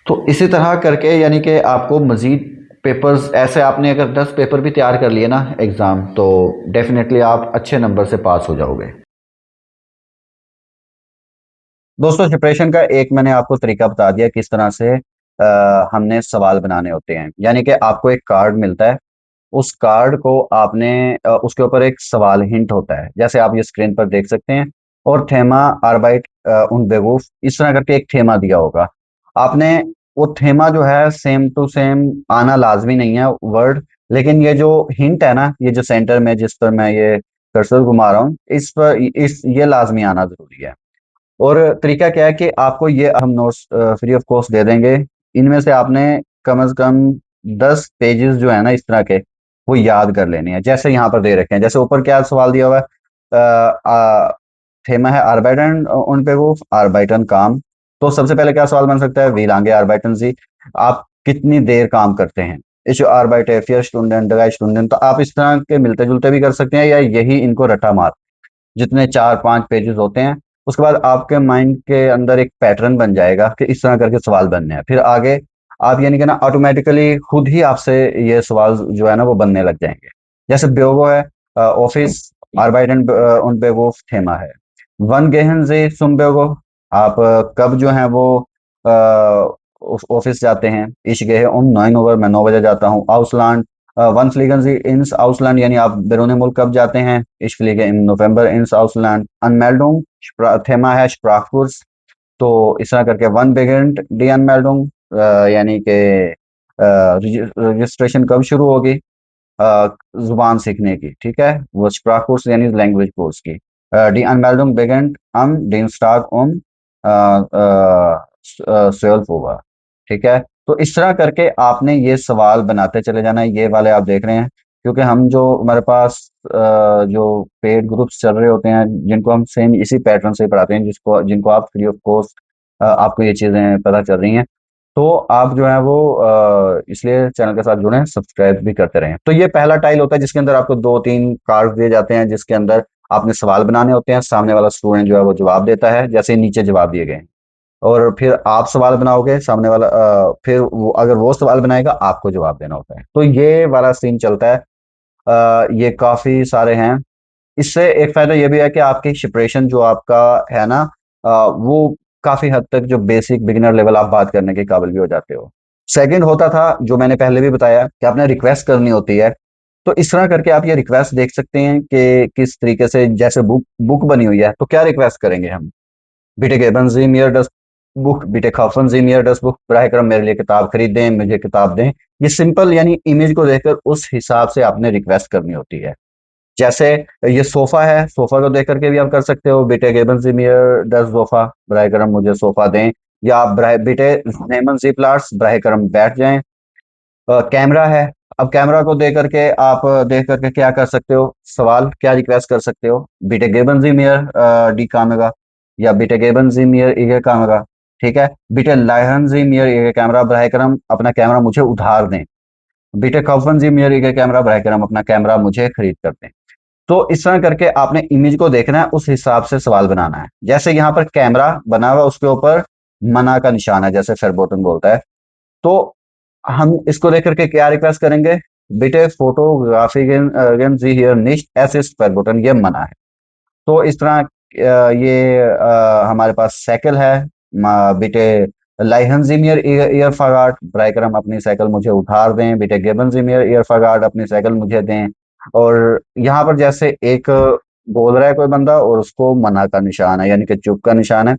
तो इसी तरह करके यानी कि आपको मज़ीद पेपर्स ऐसे, आपने अगर 10 पेपर भी तैयार कर लिए ना एग्ज़ाम, तो डेफिनेटली आप अच्छे नंबर से पास हो जाओगे। दोस्तों प्रिपरेशन का एक मैंने आपको तरीका बता दिया किस तरह से हमने सवाल बनाने होते हैं। यानी कि आपको एक कार्ड मिलता है, उस कार्ड को आपने उसके ऊपर एक सवाल हिंट होता है, जैसे आप ये स्क्रीन पर देख सकते हैं। और थेमा आर्बाइट उन बेवकूफ, इस तरह करके एक थेमा दिया होगा। आपने वो थेमा जो है सेम टू सेम आना लाजमी नहीं है वर्ड, लेकिन ये जो हिंट है ना, ये जो सेंटर में जिस पर मैं ये कर्सर घुमा रहा हूँ, इस पर ये लाजमी आना जरूरी है। और तरीका क्या है कि आपको ये हम नोट्स फ्री ऑफ कॉस्ट दे देंगे। इनमें से आपने कम से कम 10 पेजेस जो है ना इस तरह के, वो याद कर लेने हैं, जैसे यहाँ पर दे रखे हैं। जैसे ऊपर क्या सवाल दिया हुआ है, थेमा है आर्बाइटन उन पे वो आर्बाइटन काम। तो सबसे पहले क्या सवाल बन सकता है, वी लांगे आर्बाइटन जी, आप कितनी देर काम करते हैं। इस आर्बाइट है फियर स्टूडेंट डगाई स्टूडेंट, तो आप इस तरह के मिलते जुलते भी कर सकते हैं, या यही इनको रटा मार, जितने 4-5 पेजेस होते हैं। उसके बाद आपके माइंड के अंदर एक पैटर्न बन जाएगा कि इस तरह करके सवाल बनने हैं। फिर आगे आप यानी कि ना ऑटोमेटिकली खुद ही आपसे ये सवाल जो है ना वो बनने लग जाएंगे। जैसे ब्योगो है ऑफिस, आर्बाइटन उन बेवकूफ थेमा है, वन गेहन से सुम ब्योगो, आप कब जो है वो ऑफिस जाते हैं। इश गए उम 9 ओवर, मैं 9 बजे जाता हूँ। आउसलैंड वन फ्लीगन जी इंस आउसलैंड, यानी आप बैरून मुल्क कब जाते हैं। इश फ्लीगे इन नवंबर इंस आउसलैंड। अनमेल्डुंग थेमा है स्प्राखपुर्स, तो इस तरह करके वन बिगिन डी अनमेल्डुंग, यानी कि रजिस्ट्रेशन कब शुरू होगी जुबान सीखने की, ठीक है, वो स्प्राककोर्स यानी लैंग्वेज कोर्स की। डी अनमेल्डुंग बिगिन am Dienstag um 12 Uhr, ठीक है। तो इस तरह करके आपने ये सवाल बनाते चले जाना है, ये वाले आप देख रहे हैं, क्योंकि हम जो हमारे पास जो पेड ग्रुप्स चल रहे होते हैं जिनको हम सेम इसी पैटर्न से पढ़ाते हैं, जिसको जिनको आप फ्री ऑफ कॉस्ट आपको ये चीज़ें पता चल रही हैं, तो आप जो है वो इसलिए चैनल के साथ जुड़ें, सब्सक्राइब भी करते रहें। तो ये पहला टाइल होता है जिसके अंदर आपको 2-3 कार्ड दिए जाते हैं, जिसके अंदर आपने सवाल बनाने होते हैं, सामने वाला स्टूडेंट जो है वो जवाब देता है, जैसे नीचे जवाब दिए गए हैं। और फिर आप सवाल बनाओगे, सामने वाला फिर वो अगर वो सवाल बनाएगा आपको जवाब देना होता है। तो ये वाला सीन चलता है। ये काफी सारे हैं। इससे एक फायदा ये भी है कि आपकी प्रिपरेशन जो आपका है ना, वो काफी हद तक जो बेसिक बिगिनर लेवल आप बात करने के काबिल भी हो जाते हो। सेकंड होता था जो मैंने पहले भी बताया कि आपने रिक्वेस्ट करनी होती है। तो इस तरह करके आप ये रिक्वेस्ट देख सकते हैं कि किस तरीके से, जैसे बुक बुक बनी हुई है तो क्या रिक्वेस्ट करेंगे हम, बिटे गेबन जी मियर डस बुक, बिटे खाफन जी मियर डस बुक, बराह करम मेरे लिए किताब खरीदें, मुझे किताब दें। ये सिंपल यानी इमेज को देखकर उस हिसाब से आपने रिक्वेस्ट करनी होती है। जैसे ये सोफा है, सोफा को देख करके भी आप कर सकते हो, बेटे गेबन जी मियर डस सोफा, बराह करम मुझे सोफा दें। या आप बेटे नेमन जी प्लाट्स, बराह करम बैठ जाएं। कैमरा है, अब कैमरा को देख करके क्या कर सकते हो, सवाल क्या रिक्वेस्ट कर सकते हो, बीटे गेबन जी मियर डी कामेगा, या बीटे गेबन जी मियर इगे कामेगा, ठीक है। बीटे लाहन जी मियर इगे कैमरा, बराह करम अपना कैमरा मुझे उधार दें। बीटे कौफन जी मियर इगे कैमरा, बराह करम अपना कैमरा मुझे खरीद कर दें। तो इस तरह करके आपने इमेज को देखना है, उस हिसाब से सवाल बनाना है। जैसे यहाँ पर कैमरा बना हुआ, उसके ऊपर मना का निशान है, जैसे फेरबोटन बोलता है। तो हम इसको लेकर के क्या रिक्वेस्ट करेंगे, बिटे फोटोग्राफी जी हियर निश्ट एस इस पर बटन, ये मना है। तो इस तरह ये हमारे पास साइकिल है, बिटे लाइहन जिमियर ईयर फगाट, ब्राइकरम अपनी साइकिल मुझे उधार दें, बिटे गेबन जिमियर ईयर फगाट अपनी साइकिल मुझे दें। और यहाँ पर जैसे एक बोल रहा है कोई बंदा और उसको मना का निशान है, यानी कि चुप का निशान है,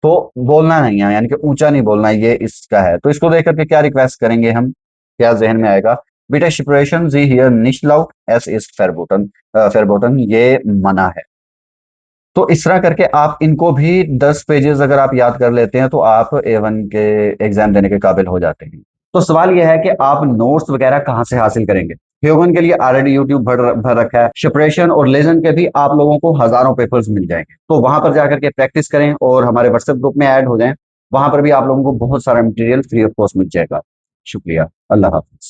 तो बोलना नहीं है, यानी कि ऊंचा नहीं बोलना है, ये इसका है। तो इसको देख करके क्या रिक्वेस्ट करेंगे हम, क्या जहन में आएगा, बिटे शिपरेशन जी हियर निश लाउट एस इज फेरबोटन, फेरबोटन ये मना है। तो इस तरह करके आप इनको भी 10 पेजेस अगर आप याद कर लेते हैं तो आप A1 के एग्जाम देने के काबिल हो जाते हैं। तो सवाल यह है कि आप नोट्स वगैरह कहाँ से हासिल करेंगे। ह्यूगन के लिए ऑलरेडी यूट्यूब भर रखा है, शिपरेशन और लेजन के भी आप लोगों को हजारों पेपर्स मिल जाएंगे, तो वहां पर जाकर के प्रैक्टिस करें और हमारे व्हाट्सएप ग्रुप में ऐड हो जाएं। वहां पर भी आप लोगों को बहुत सारा मटेरियल फ्री ऑफ कॉस्ट मिल जाएगा। शुक्रिया, अल्लाह हाफिज।